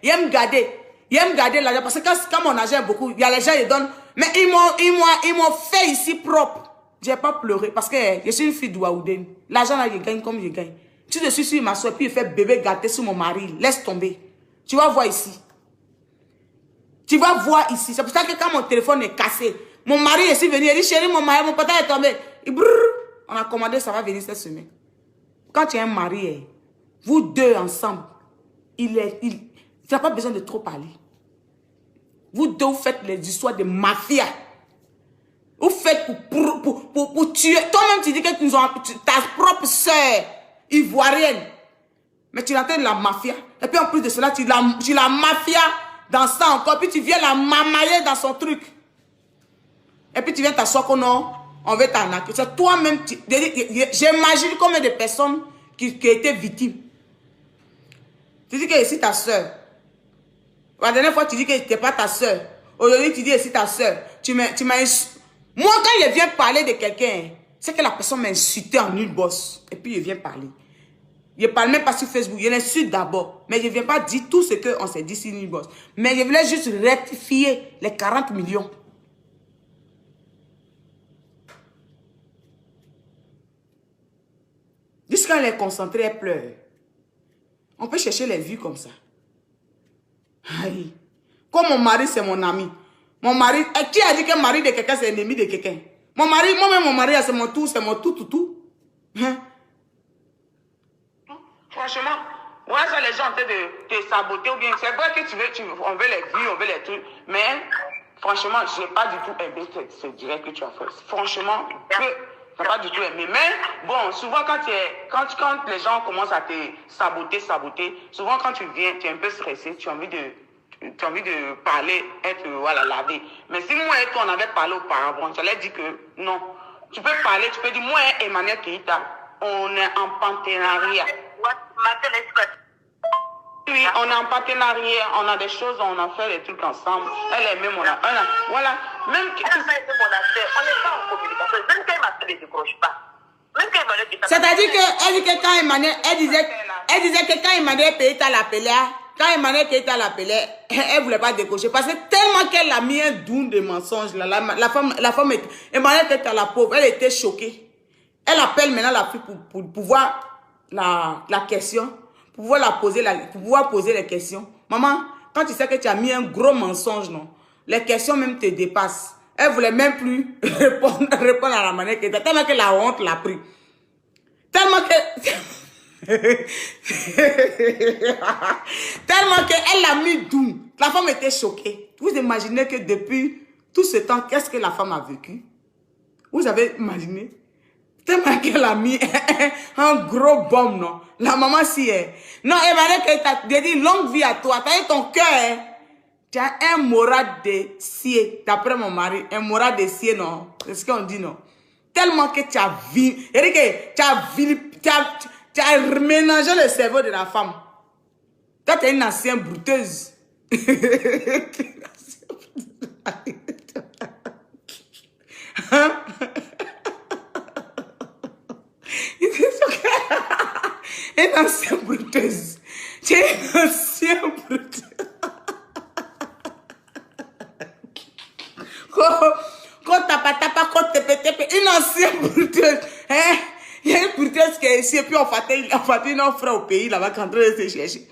aiment garder. Ils aiment garder l'argent. Parce que quand mon argent est beaucoup, il y a les gens qui donnent. Mais ils m'ont fait ici propre. Je n'ai pas pleuré. Parce que je suis une fille d'Ouaouden. L'argent, là, je gagne comme je gagne. Si je suis sur ma soeur, puis il fait bébé gâté sur mon mari, laisse tomber. Tu vas voir ici. Tu vas voir ici. C'est pour ça que quand mon téléphone est cassé, mon mari est venu, il dit, chérie, mon portable est tombé. Et brrr, on a commandé, ça va venir cette semaine. Quand tu es un mari, vous deux ensemble, tu n'as pas besoin de trop parler. Vous deux, vous faites les histoires de mafia. Vous faites pour tuer. Toi-même, tu dis que ta propre soeur ivoirienne. Mais tu entends la mafia. Et puis en plus de cela, tu la mafia dans ça encore. Puis tu viens la mamailler dans son truc. Et puis tu viens t'asseoir qu'on on veut t'arnaquer. C'est toi-même. J'imagine combien de personnes qui étaient victimes. Tu dis que c'est ta soeur. La dernière fois, tu dis que ce n'était pas ta soeur. Aujourd'hui, tu dis que c'est ta soeur. Moi, quand je viens parler de quelqu'un, c'est que la personne m'a insulté en une bosse. Et puis, je viens parler. Je ne parle même pas sur Facebook. Je l'insulte d'abord. Mais je ne viens pas dire tout ce qu'on s'est dit sur une bosse. Mais je voulais juste rectifier les 40 millions. Jusqu'à les concentrer, elle pleure. On peut chercher les vues comme ça. Aïe. Comme mon mari, c'est mon ami. Mon mari, qui a dit que le mari de quelqu'un, c'est l'ennemi de quelqu'un? Mon mari, moi-même, mon mari, c'est mon tout, tout. Hein? Franchement, moi, ça, les gens en train de te saboter ou bien, c'est vrai que on veut les vues, on veut les trucs, mais franchement, je n'ai pas du tout aimé ce direct que tu as fait. Franchement, je n'ai pas du tout aimé. Mais bon, souvent quand les gens commencent à te saboter, souvent quand tu viens, tu es un peu stressé, tu as envie de parler, être voilà, lavé. Mais si moi et toi on avait parlé auparavant, j'allais dire que non. Tu peux parler, tu peux dire moi et Emmanuel Keita, on est en partenariat. Oui, on est en partenariat, on a des choses, on a fait des trucs ensemble. Elle est même, voilà. Même que... on n'est pas en communication. Même quand Emmanuel ne décroche pas. C'est-à-dire qu'elle dit que quand Emmanuel, elle disait que quand Emmanuel Keita l'appelait, elle ne voulait pas décrocher. Parce que tellement qu'elle a mis un doux de mensonges, la femme, Emmanuel Keita, la pauvre, elle était choquée. Elle appelle maintenant la fille pour pouvoir la question. Pour pouvoir poser les questions. Maman, quand tu sais que tu as mis un gros mensonge, non, les questions même te dépassent. Elle ne voulait même plus répondre à la manière que tellement que la honte l'a pris. Tellement qu'elle l'a mis doux. La femme était choquée. Vous imaginez que depuis tout ce temps, qu'est-ce que la femme a vécu? Vous avez imaginé? Tellement qu'elle a mis un gros bombe, non? La maman si est. Non, Emmanuel, tu as dit longue vie à toi. Tu as dit ton cœur, hein? Tu as un moral de scier. D'après mon mari, un moral de scier, non? C'est ce qu'on dit, non? Tellement que tu as vu. Eric, tu as ménagé le cerveau de la femme. Toi, tu es une ancienne brouteuse. Hein? Une ancienne brouteuse. Tu es une ancienne brouteuse. Une ancienne brouteuse. Hein? Il y a une brouteuse qui est ici et puis on fait une offre au pays là-bas quand on est chercher.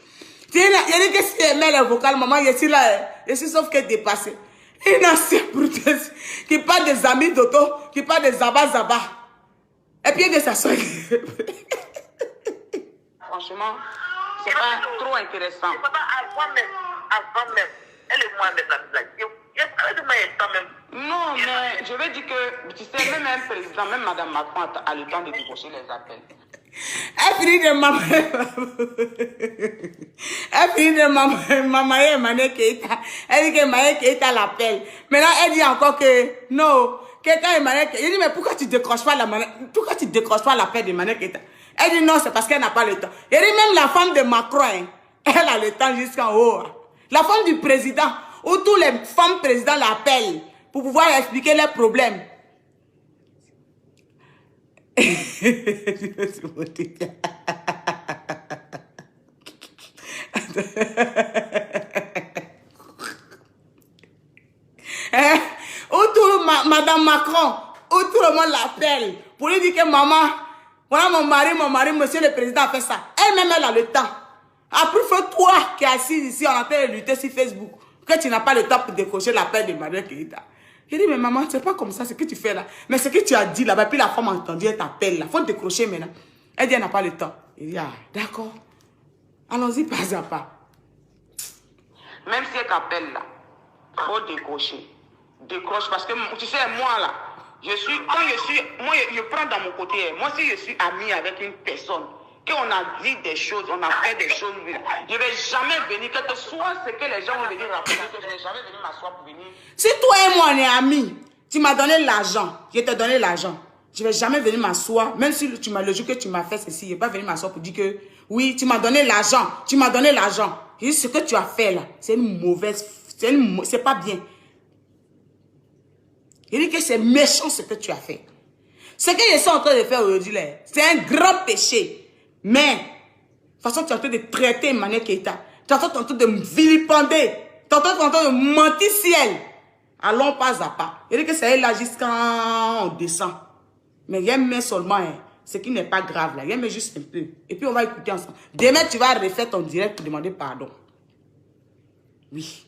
Il y a des questions qui aiment les vocales, maman, je suis là, je suis sauf qu'elle dépasse. Une ancienne brouteuse qui parle des amis d'auto, qui parle des zaba. Et puis de s'asseoir. Franchement, c'est pas trop intéressant. Avant même, elle et moi-même, non, mais je veux dire que, tu sais, même un président, même Mme Macron a le temps de décrocher les appels. Elle finit de maman Emmanuel Keita. Elle dit que Emmanuel Keita l'appelle. Maintenant, elle dit encore que non. Quelqu'un Emmanuel Keita. Il dit mais pourquoi tu décroches pas l'appel d'Emmanuel Keita? Elle dit non, c'est parce qu'elle n'a pas le temps. Elle dit même la femme de Macron, hein, elle a le temps jusqu'en haut. La femme du président, où tous les femmes présidents l'appellent pour pouvoir expliquer leurs problèmes. Madame Macron, où tout le monde l'appelle pour lui dire que maman, voilà mon mari, monsieur le président a fait ça. Elle-même, elle a le temps. Après, toi qui es assis ici, on a fait lutter sur Facebook, que tu n'as pas le temps pour décrocher l'appel de Emmanuel Keita. Je dis, mais maman, c'est pas comme ça, ce que tu fais là. Mais ce que tu as dit là-bas, puis la femme a entendu, elle t'appelle là. Il faut décrocher maintenant. Elle dit, elle n'a pas le temps. Il dit, ah, d'accord. Allons-y pas à pas. Même si elle t'appelle là, il faut décrocher. Décroche parce que, tu sais, moi là, moi je prends dans mon côté. Moi, si je suis amie avec une personne, qu'on a dit des choses, on a fait des choses, je ne vais jamais venir, quel que soit ce que les gens vont venir rappeler, que je ne vais jamais venir m'asseoir pour venir. Si toi et moi on est amis, tu m'as donné l'argent, je t'ai donné l'argent. Je ne vais jamais venir m'asseoir, même si le jour que tu m'as fait ceci, je ne vais pas venir m'asseoir pour dire que oui, tu m'as donné l'argent, tu m'as donné l'argent. Je dis, ce que tu as fait là, c'est une mauvaise, c'est pas bien. Je dis que c'est méchant ce que tu as fait. Ce que je suis en train de faire aujourd'hui, c'est un grand péché. Mais, de toute façon, tu es en train de traiter Emmanuel Keita. Tu es en train de me vilipender. Tu es en train de mentir ciel. Allons pas à pas. Je dis que c'est là jusqu'à on descend. Mais il y a mais seulement, hein, ce qui n'est pas grave là. Il y a mais juste un peu. Et puis on va écouter ensemble. Demain, tu vas refaire ton direct pour demander pardon. Oui.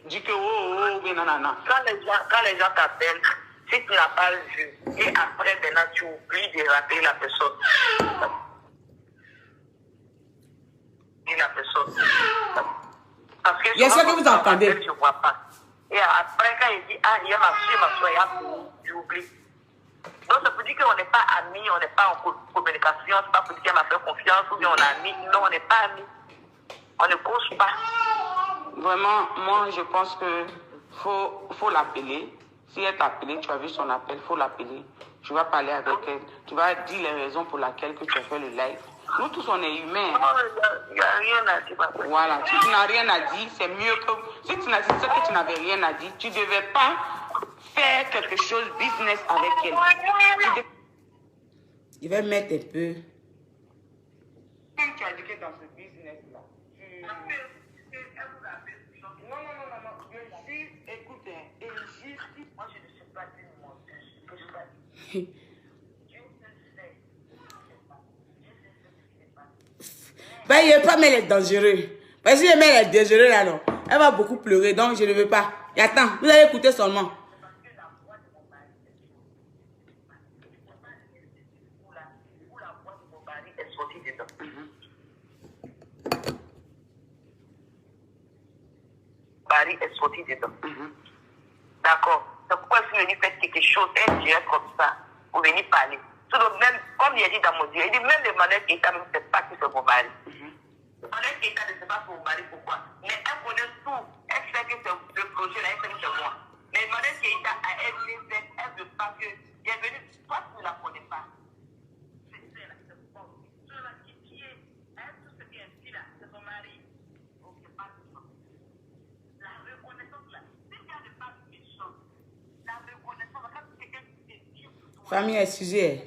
Dis que oui, non. Quand les gens t'appellent, si tu n'as pas vu, et après maintenant tu oublies de rappeler la personne. Parce que Il y a ça que vous entendez. Je ne vois pas. Et après, quand il dit, ah, il y a ma soeur, il y a j'oublie. Donc, ça veut dire qu'on n'est pas amis, on n'est pas en communication, c'est pas pour dire qu'elle m'a fait confiance ou bien on est amis. Non, on n'est pas amis. On ne cause pas. Vraiment, moi, je pense que faut l'appeler. Si elle t'a appelé, tu as vu son appel, faut l'appeler. Tu vas parler avec elle. Tu vas dire les raisons pour lesquelles que tu as fait le live. Nous tous, on est humains. Non, il n'y a rien à dire. Voilà. Si tu n'as rien à dire, c'est mieux que... Si tu n'as dit que tu n'avais rien à dire, tu ne devais pas faire quelque chose business avec elle. Je vais mettre un peu. Comme tu as dit que dans ce business-là, non. Je suis... Écoute, Moi, je ne sais pas dire mon Ben, il ne pas, mais elle est dangereuse. Parce que si elle est dangereuse là, non, elle va beaucoup pleurer, donc je ne veux pas. Et attends, vous allez écouter seulement. Paris est sorti dedans. D'accord. C'est pourquoi si vous venez faire quelque chose, un direct comme ça, vous venez parler. Même, comme il a dit dans mon Dieu, il dit même le manège Keita ne sait pas qui c'est mon mari. Le manège Keita ne sait pas son mari, pourquoi. Mais elle connaît tout. Elle sait que c'est le projet là, elle sait que c'est moi. Mais le manège Keita, elle ne veut pas que. Elle est venue, toi tu ne la connais pas. C'est là, c'est bon. Tu la qui est, elle, tout ce qui est ici là, c'est son mari. Ok, pas de ça. La reconnaissance là, si tu n'as pas une chose, la reconnaissance, quand quelqu'un te dit pour toi. Famille, excusez.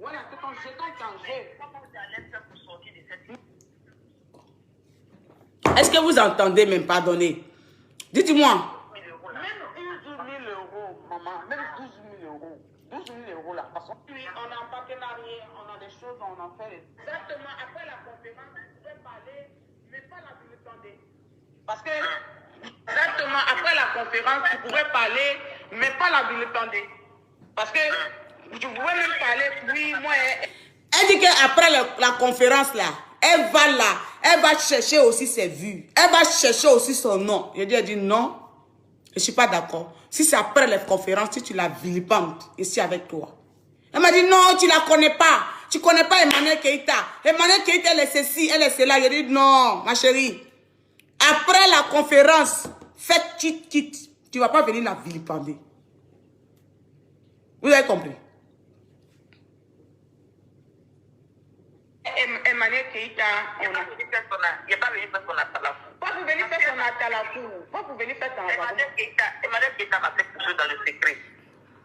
Voilà, c'est ton danger. Est-ce que vous entendez même, pardonnez? Dites-moi. Même 12 000 euros, maman, même 12 000 euros. 12 000 euros là. Parce que oui, on a un partenariat, on a des choses, on en fait. Exactement, après la conférence, vous pouvez parler, mais pas la vilipender. Parce que, exactement, après la conférence, tu pourrais parler, mais pas la vilipender. Parce que, tu pourrais même parler, oui, moi... Elle dit qu'après la conférence là, elle va là, elle va chercher aussi ses vues. Elle va chercher aussi son nom. Je dis non, je ne suis pas d'accord. Si c'est après la conférence, si tu la vilipendes ici avec toi. Elle m'a dit non, tu ne la connais pas. Tu ne connais pas Emmanuel Keita. Emmanuel Keita, elle est ceci, elle est cela. Je dis non, ma chérie. Après la conférence, faites quitte. Tu ne vas pas venir la vilipender. Vous avez compris? Emmanuel Keita, Il n'y a pas venu faire son atalafou. pas pour venir faire son atalafou. Pas pour venir faire son atalafou. Emmanuel Keita m'a fait quelque chose dans le secret.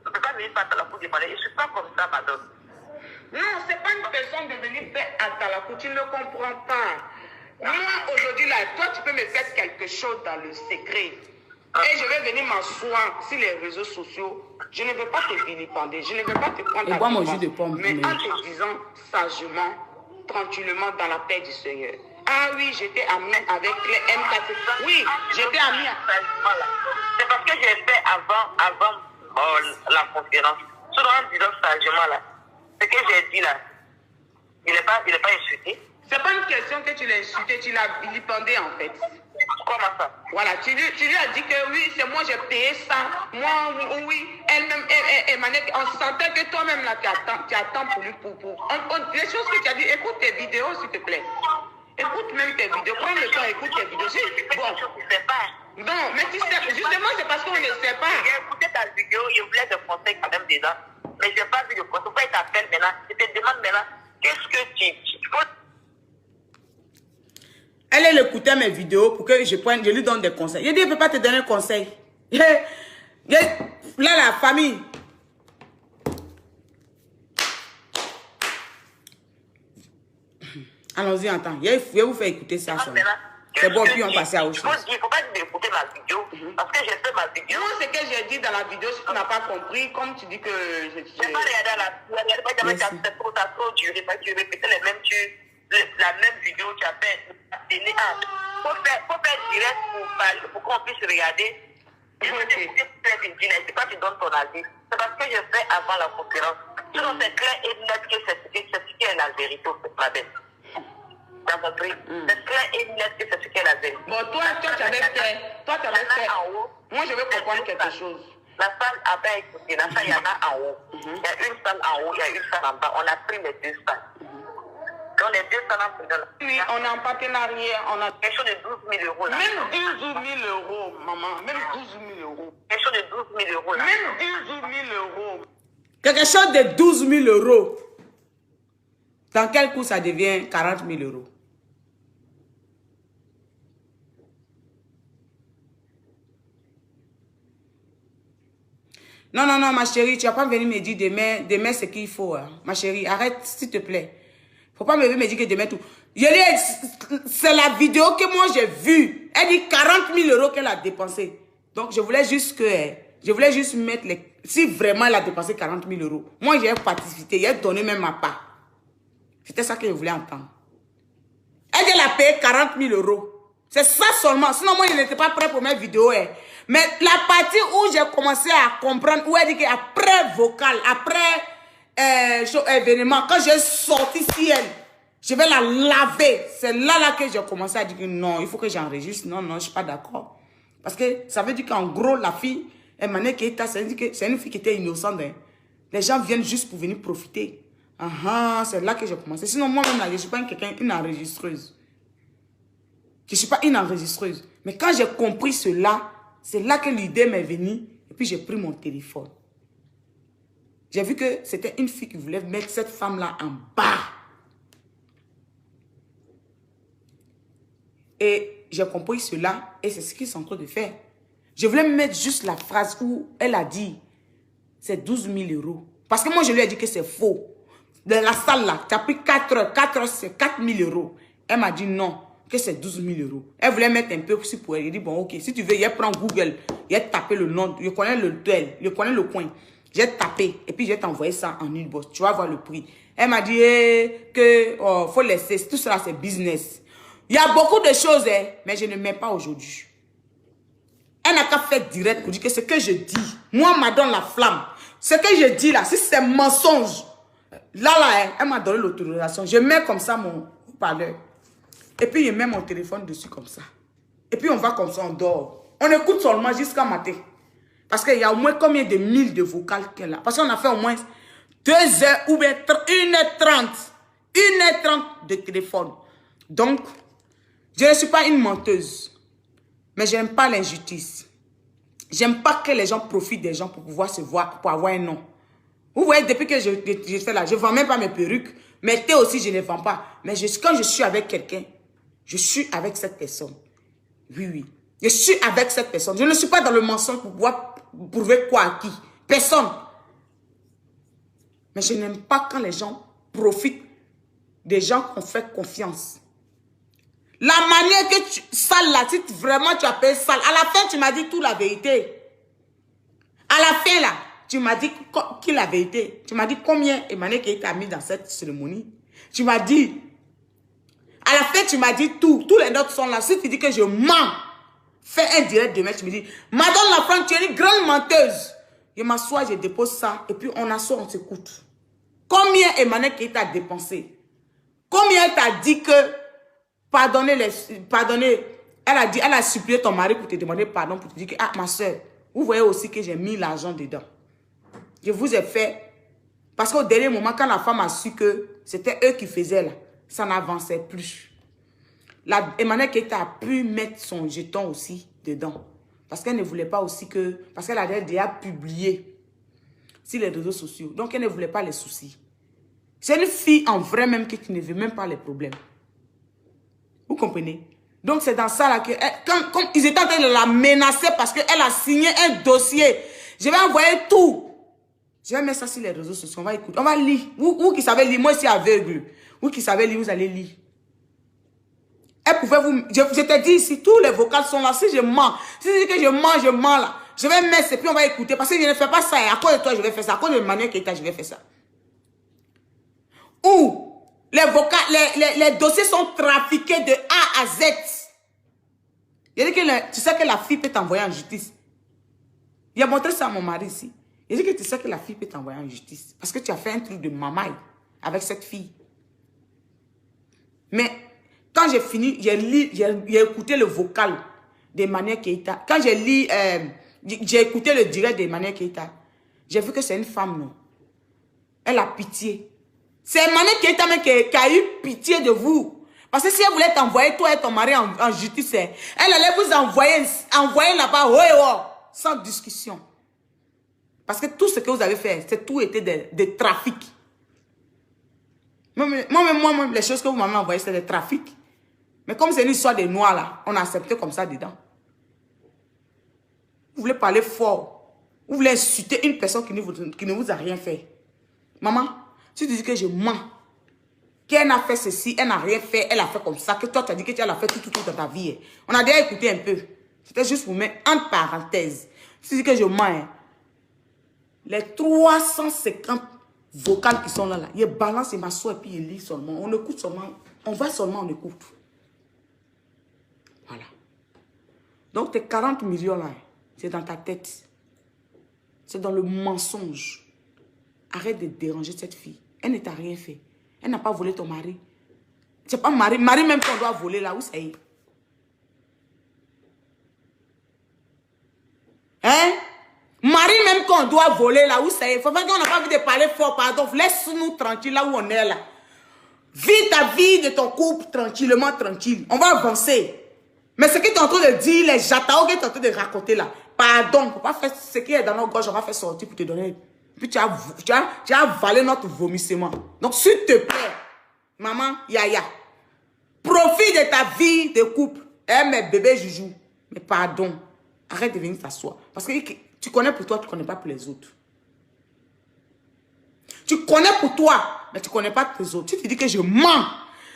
Je ne peux pas venir faire atalafou demander. Je ne suis pas comme ça, madame. Non, ce n'est pas une personne de venir faire atalafou. Tu ne le comprends pas. Moi, aujourd'hui, là, toi, tu peux me faire quelque chose dans le secret. Et je vais venir m'asseoir sur les réseaux sociaux. Je ne vais pas te vilipender. Je ne vais pas te prendre Et bois mon jus de pomme. mais en te disant sagement, tranquillement, dans la paix du Seigneur. Ah oui, j'étais amie avec les MKC. Oui, j'étais amie. C'est parce que j'ai fait avant la conférence. Selon en disant sagement là, ce que j'ai dit là, il n'est pas insulté. C'est pas une question que tu l'as insulté, tu l'as vilipendé en fait. Comment ça? Voilà, tu lui as dit que oui, c'est moi, j'ai payé ça. Moi, oui, elle-même, Emmanuel, on sentait que toi-même là, tu attends pour lui. Les choses que tu as dit, écoute tes vidéos s'il te plaît. Écoute même tes vidéos, prends le temps, écoute tes vidéos. Bon, mais tu sais, justement, c'est parce qu'on ne sait pas. J'ai écouté ta vidéo, il voulait des conseils quand même dedans. Mais je n'ai pas vu de conseils. Pourquoi il t'appelle maintenant? Je te demande maintenant, qu'est-ce que tu faut... Elle écoutait mes vidéos pour que je lui donne des conseils. Je dis, je ne peux pas te donner un conseil. Là, la famille. Allons-y, attends. Je vais vous faire écouter ça. C'est bon, puis on passe à autre chose. Il ne faut pas écouter ma vidéo. Parce que j'ai fait ma vidéo. Moi, ce que j'ai dit dans la vidéo, si tu n'as pas compris, comme tu dis que... Je n'ai pas regardé la vidéo. Tu as trop duré. Tu répétais la même vidéo. Tu as fait... Il faut faire direct pour qu'on puisse regarder Je veux te dire, c'est pas que tu donnes ton avis. C'est parce que je fais avant la conférence. Sinon, c'est clair et net que c'est ce qui est la vérité, c'est pas bête. T'as compris? C'est clair et net que c'est ce qui est la vérité. Bon, toi, tu avais fait. Toi, tu avais fait. Moi, je veux comprendre quelque chose. La salle a pas écouté. La salle, il y en a en haut. Il y a une salle en haut, il y a une salle en bas. On a pris les deux salles. Donc, les deux salles en bas. Oui, on est en partenariat. On a quelque chose de 12 000 euros. Là. Même 12 000 euros, maman. Même 12 000 euros. Quelque chose de 12 000 euros. Là. Même 12 000 euros. Quelque chose de 12 000 euros. Dans quel coup ça devient 40 000 euros? Non, non, non, ma chérie, tu vas pas venir me dire demain c'est qu'il faut. Hein. Ma chérie, arrête, s'il te plaît. Faut pas me dire que demain tout. C'est la vidéo que moi j'ai vue. Elle dit 40 000 euros qu'elle a dépensé. Donc, je voulais juste mettre les... Si vraiment elle a dépensé 40 000 euros, moi j'ai participé, j'ai donné même ma part. C'était ça que je voulais entendre. Elle dit qu'elle a payé 40 000 euros. C'est ça seulement. Sinon, moi, je n'étais pas prêt pour mes vidéos. Hein. Mais la partie où j'ai commencé à comprendre, où elle dit qu'après vocal, après événement, quand j'ai sorti ciel, je vais la laver. C'est là que j'ai commencé à dire que non, il faut que j'enregistre. Non, non, je ne suis pas d'accord. Parce que ça veut dire qu'en gros, la fille, Emmanuel Keita, c'est une fille qui était innocente. Hein. Les gens viennent juste pour venir profiter. C'est là que j'ai commencé. Sinon, moi-même, je ne suis pas une enregistreuse. Je ne suis pas une enregistreuse. Mais quand j'ai compris cela, c'est là que l'idée m'est venue. Et puis, j'ai pris mon téléphone. J'ai vu que c'était une fille qui voulait mettre cette femme-là en bas. Et j'ai compris cela. Et c'est ce qu'ils sont en train de faire. Je voulais mettre juste la phrase où elle a dit c'est 12 000 euros. Parce que moi, je lui ai dit que c'est faux. Dans la salle là, tu as pris 4 heures. 4 heures, c'est 4 000 euros. Elle m'a dit non, que c'est 12 000 euros. Elle voulait mettre un peu aussi pour elle. J'ai dit bon, ok, si tu veux, elle prend Google. Elle tapé le nom. Je connais l'hôtel. Je connais le coin. J'ai tapé. Et puis, j'ai t'envoyé ça en une bosse. Tu vas voir le prix. Elle m'a dit que faut laisser. Tout cela, c'est business. Il y a beaucoup de choses, hein, mais je ne mets pas aujourd'hui. Elle n'a qu'à faire direct pour dire que ce que je dis, moi, m'a donné la flamme. Ce que je dis là, si c'est mensonge, là, elle m'a donné l'autorisation. Je mets comme ça mon parleur. Et puis, je mets mon téléphone dessus comme ça. Et puis, on va comme ça, on dort. On écoute seulement jusqu'à matin. Parce qu'il y a au moins combien de mille de vocales qu'elle a. Parce qu'on a fait au moins 2 heures ou bien 1h30. 1h30 de téléphone. Donc, je ne suis pas une menteuse. Mais je n'aime pas l'injustice. J'aime pas que les gens profitent des gens pour pouvoir se voir, pour avoir un nom. Vous voyez, depuis que je fais là, je ne vends même pas mes perruques. Mes thés aussi, je ne les vends pas. Mais quand je suis avec quelqu'un, je suis avec cette personne. Oui, oui. Je suis avec cette personne. Je ne suis pas dans le mensonge pour pouvoir prouver quoi à qui. Personne. Mais je n'aime pas quand les gens profitent des gens qu'on fait confiance. La manière que tu... Sale là, si vraiment tu as payé sale. À la fin, tu m'as dit toute la vérité. À la fin là, tu m'as dit qui la vérité. Tu m'as dit combien Emmanuel Keita a mis dans cette cérémonie. Tu m'as dit... À la fin, tu m'as dit tout. Tous les notes sont là. Si tu dis que je mens, fais un direct demain. Tu me dis, Madame Lafranc, tu es une grande menteuse. Je m'assois, je dépose ça. Et puis on assoit, on s'écoute. Combien Emmanuel Keita a dépensé? Combien elle t'a dit que... Pardonnez, elle a supplié ton mari pour te demander pardon, pour te dire que, ah, ma soeur, vous voyez aussi que j'ai mis l'argent dedans. Je vous ai fait, parce qu'au dernier moment, quand la femme a su que c'était eux qui faisaient là, ça n'avançait plus. Emmanuel Keita a pu mettre son jeton aussi dedans. Parce qu'elle ne voulait pas aussi que, parce qu'elle avait déjà publié sur les réseaux sociaux. Donc, elle ne voulait pas les soucis. C'est une fille en vrai même qui ne veut même pas les problèmes. Vous comprenez? Donc, c'est dans ça là que... Comme ils étaient en train de la menacer parce qu'elle a signé un dossier. Je vais envoyer tout. Je vais mettre ça sur les réseaux sociaux. On va écouter. On va lire. Vous qui savez lire, moi je suis aveugle. Vous qui savez lire, vous allez lire. Elle pouvait vous... Je te dis ici, tous les vocales sont là. Si je mens, si je dis que je mens là. Je vais mettre et puis on va écouter. Parce que je ne fais pas ça. Et à cause de toi, je vais faire ça. À cause de Emmanuel Keita, je vais faire ça. Ou... Les dossiers sont trafiqués de A à Z. Il dit que tu sais que la fille peut t'envoyer en justice. Il a montré ça à mon mari ici. Il dit que tu sais que la fille peut t'envoyer en justice. Parce que tu as fait un truc de mamaille avec cette fille. Mais quand j'ai fini, j'ai écouté le vocal d'Emmanuel Keita. Quand j'ai écouté le direct d'Emmanuel Keita, j'ai vu que c'est une femme, non. Elle a pitié. C'est Emmanuel Keita même qui a eu pitié de vous. Parce que si elle voulait t'envoyer, toi et ton mari en justice, elle allait vous envoyer là-bas, sans discussion. Parce que tout ce que vous avez fait, c'est tout était des trafics. Moi-même, les choses que vous m'avez envoyées, c'est des trafics. Mais comme c'est une histoire des noirs là, on a accepté comme ça dedans. Vous voulez parler fort. Vous voulez insulter une personne qui ne vous a rien fait. Maman, si tu dis que je mens, qu'elle n'a fait ceci, elle n'a rien fait, elle a fait comme ça, que toi tu as dit que tu as fait tout dans ta vie. On a déjà écouté un peu. C'était juste pour mettre entre parenthèses. Si tu dis que je mens, hein, les 350 vocales qui sont là, il balance et m'assoit et puis il lit seulement. On écoute seulement, on va seulement, on écoute. Voilà. Donc tes 40 millions là, c'est dans ta tête. C'est dans le mensonge. Arrête de déranger cette fille. Elle ne t'a rien fait. Elle n'a pas volé ton mari. C'est pas mari même qu'on doit voler là, où ça y est. Hein? Mari même qu'on doit voler là, où ça y est. Faut pas qu'on n'a pas envie de parler fort, pardon. Laisse-nous tranquille là où on est là. Vis ta vie de ton couple tranquillement, tranquille. On va avancer. Mais ce que tu es en train de dire, les jataos que tu es en train de raconter là, pardon, faut pas faire ce qui est dans nos gorges, on va faire sortir pour te donner. Puis tu as avalé notre vomissement. Donc s'il te plaît, maman, Yaya, profite de ta vie de couple. Mes bébés joujou. Mais pardon, arrête de venir t'asseoir. Parce que tu connais pour toi, tu ne connais pas pour les autres. Tu connais pour toi, mais tu ne connais pas pour les autres. Tu te dis que je mens.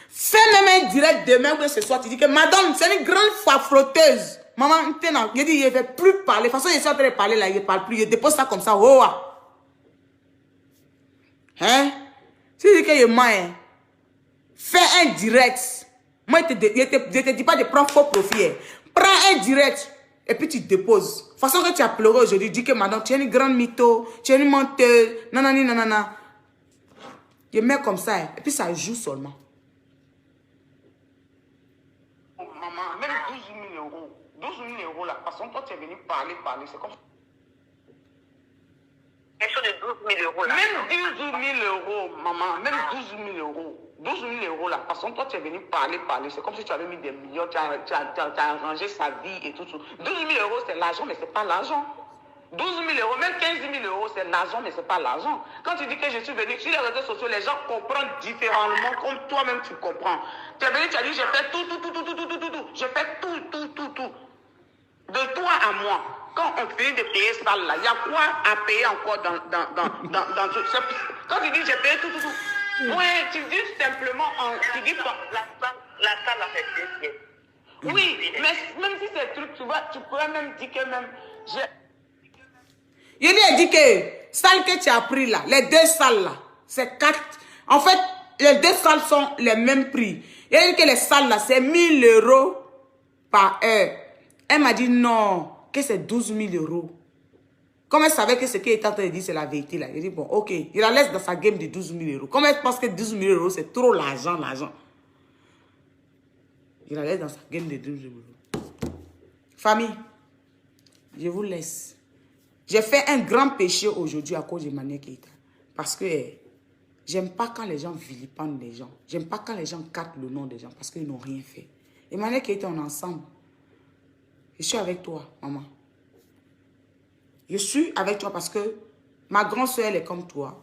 Fais même un direct demain ou ce soir. Tu dis que madame, c'est une grande frotteuse. Maman, il dit, il ne veut plus parler. De toute façon, il est en train de parler là, il ne parle plus. Il dépose ça comme ça. Oh, hein? Si tu dis que je mens, hein? Fais un direct. Moi, je ne te dis pas de prendre faux profit. Hein? Prends un direct et puis tu déposes. De toute façon, que tu as pleuré aujourd'hui, dis que madame, tu es une grande mytho, tu es une menteuse, nanana. Je mets comme ça, hein? Et puis ça joue seulement. Maman, même 12 000 euros. 12 000 euros, la façon dont tu es venu parler, c'est comme ça. Quelque chose de 12 000 euros là. Même 12 000 euros, maman, même 12 000 euros. 12 000 euros, la façon dont tu es venu parler, c'est comme si tu avais mis des millions, tu as arrangé sa vie et tout. 12 000 euros, c'est l'argent, mais ce n'est pas l'argent. 12 000 euros, même 15 000 euros, c'est l'argent, mais ce n'est pas l'argent. Quand tu dis que je suis venu sur les réseaux sociaux, les gens comprennent différemment, comme toi-même tu comprends. Tu es venu, tu as dit, j'ai fait tout. J'ai fait tout. De toi à moi. Quand on finit de payer ça là, il y a quoi à payer encore dans tout ça? Quand tu dis j'ai payé tout. Ouais, tu dis simplement, tu dis pas. La salle a fait 2 pièces. Oui, mais même si c'est truc, tu pourrais même dire que même Il lui a dit que salle que tu as pris là, les 2 salles là, c'est 4. En fait, les 2 salles sont les mêmes prix. Il a dit que les salles là, c'est 1 000 euros par heure. Elle m'a dit non, que c'est 12 000 euros. Comme elle savait que ce qu'il était en train de dire, c'est la vérité là. Il dit bon, ok, il la laisse dans sa game de 12 000 euros. Comme elle pense que 12 000 euros, c'est trop l'argent. Il la laisse dans sa game de 12 000 euros. Famille, je vous laisse. J'ai fait un grand péché aujourd'hui à cause de Emmanuel Keita. Parce que j'aime pas quand les gens vilipendent les gens. J'aime pas quand les gens captent le nom des gens parce qu'ils n'ont rien fait. Emmanuel Keita, on est ensemble. Je suis avec toi, maman. Je suis avec toi parce que ma grande soeur, elle est comme toi.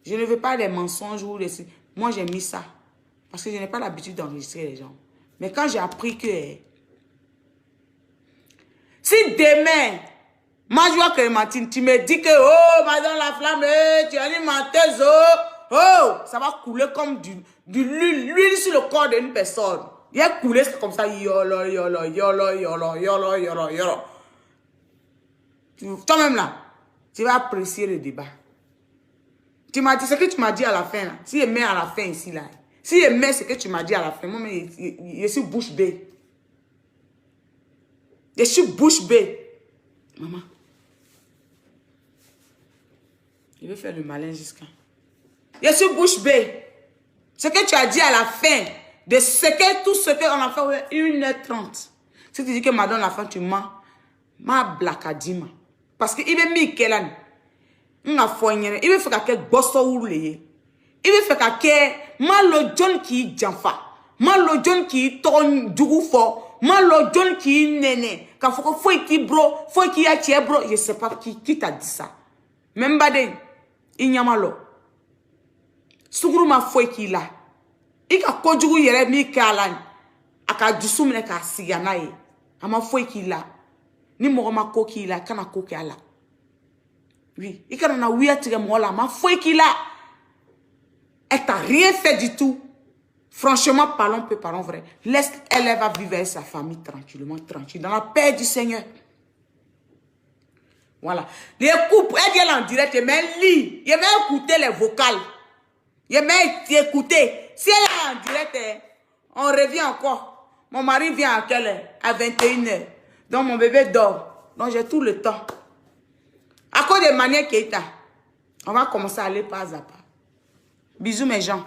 Je ne veux pas des mensonges ou des... Moi, j'ai mis ça. Parce que je n'ai pas l'habitude d'enregistrer les gens. Mais quand j'ai appris que... Si demain, Majoua Clémentine, tu me dis que, oh, madame la flamme, tu es une menteuse, oh, ça va couler comme de l'huile sur le corps d'une personne. Il a coulé comme ça, yolo. Toi-même là, tu vas apprécier le débat. Tu m'as dit ce que tu m'as dit à la fin là. Si je mets à la fin ici là, si je mets ce que tu m'as dit à la fin, moi je suis bouche bée. Je suis bouche bée. Maman, Je vais faire le malin jusqu'à... Je suis bouche bée. Ce que tu as dit à la fin, de ce que tout ce qu'on a fait, 1h30. Si tu dis que madame la fin, tu mens, ma blakadima. Parce qu'il veut mis qu'elle a. Il veut faire que bosso ou les. Il veut faire que malo John qui janfa. Malo John qui tourne du fort. Malo John qui nene. Quand faut qui bro, faut qui a tié bro. Je sais pas qui t'a dit ça. Même bade, il n'y a malo. Suguru ma foi qui là. Il a kojugu yere mi kalan. Aka dusumne ka sigana ye. Ama foi qui là. Ni moroma ko qui là, kana ko qui là. Oui, il a ouïa tiré moi là, ma foi qui là. Elle t'a rien fait du tout. Franchement, parlons vrai. Laisse, elle va vivre avec sa famille tranquillement, tranquille, dans la paix du Seigneur. Voilà. Les couples, elle vient en direct, mais elle lit. Il va écouter les vocales. Il va écouter. Si elle est en direct, on revient encore. Mon mari vient à quelle heure? À 21h. Donc mon bébé dort. Donc j'ai tout le temps. À cause des manières qu'il y a, on va commencer à aller pas à pas. Bisous mes gens.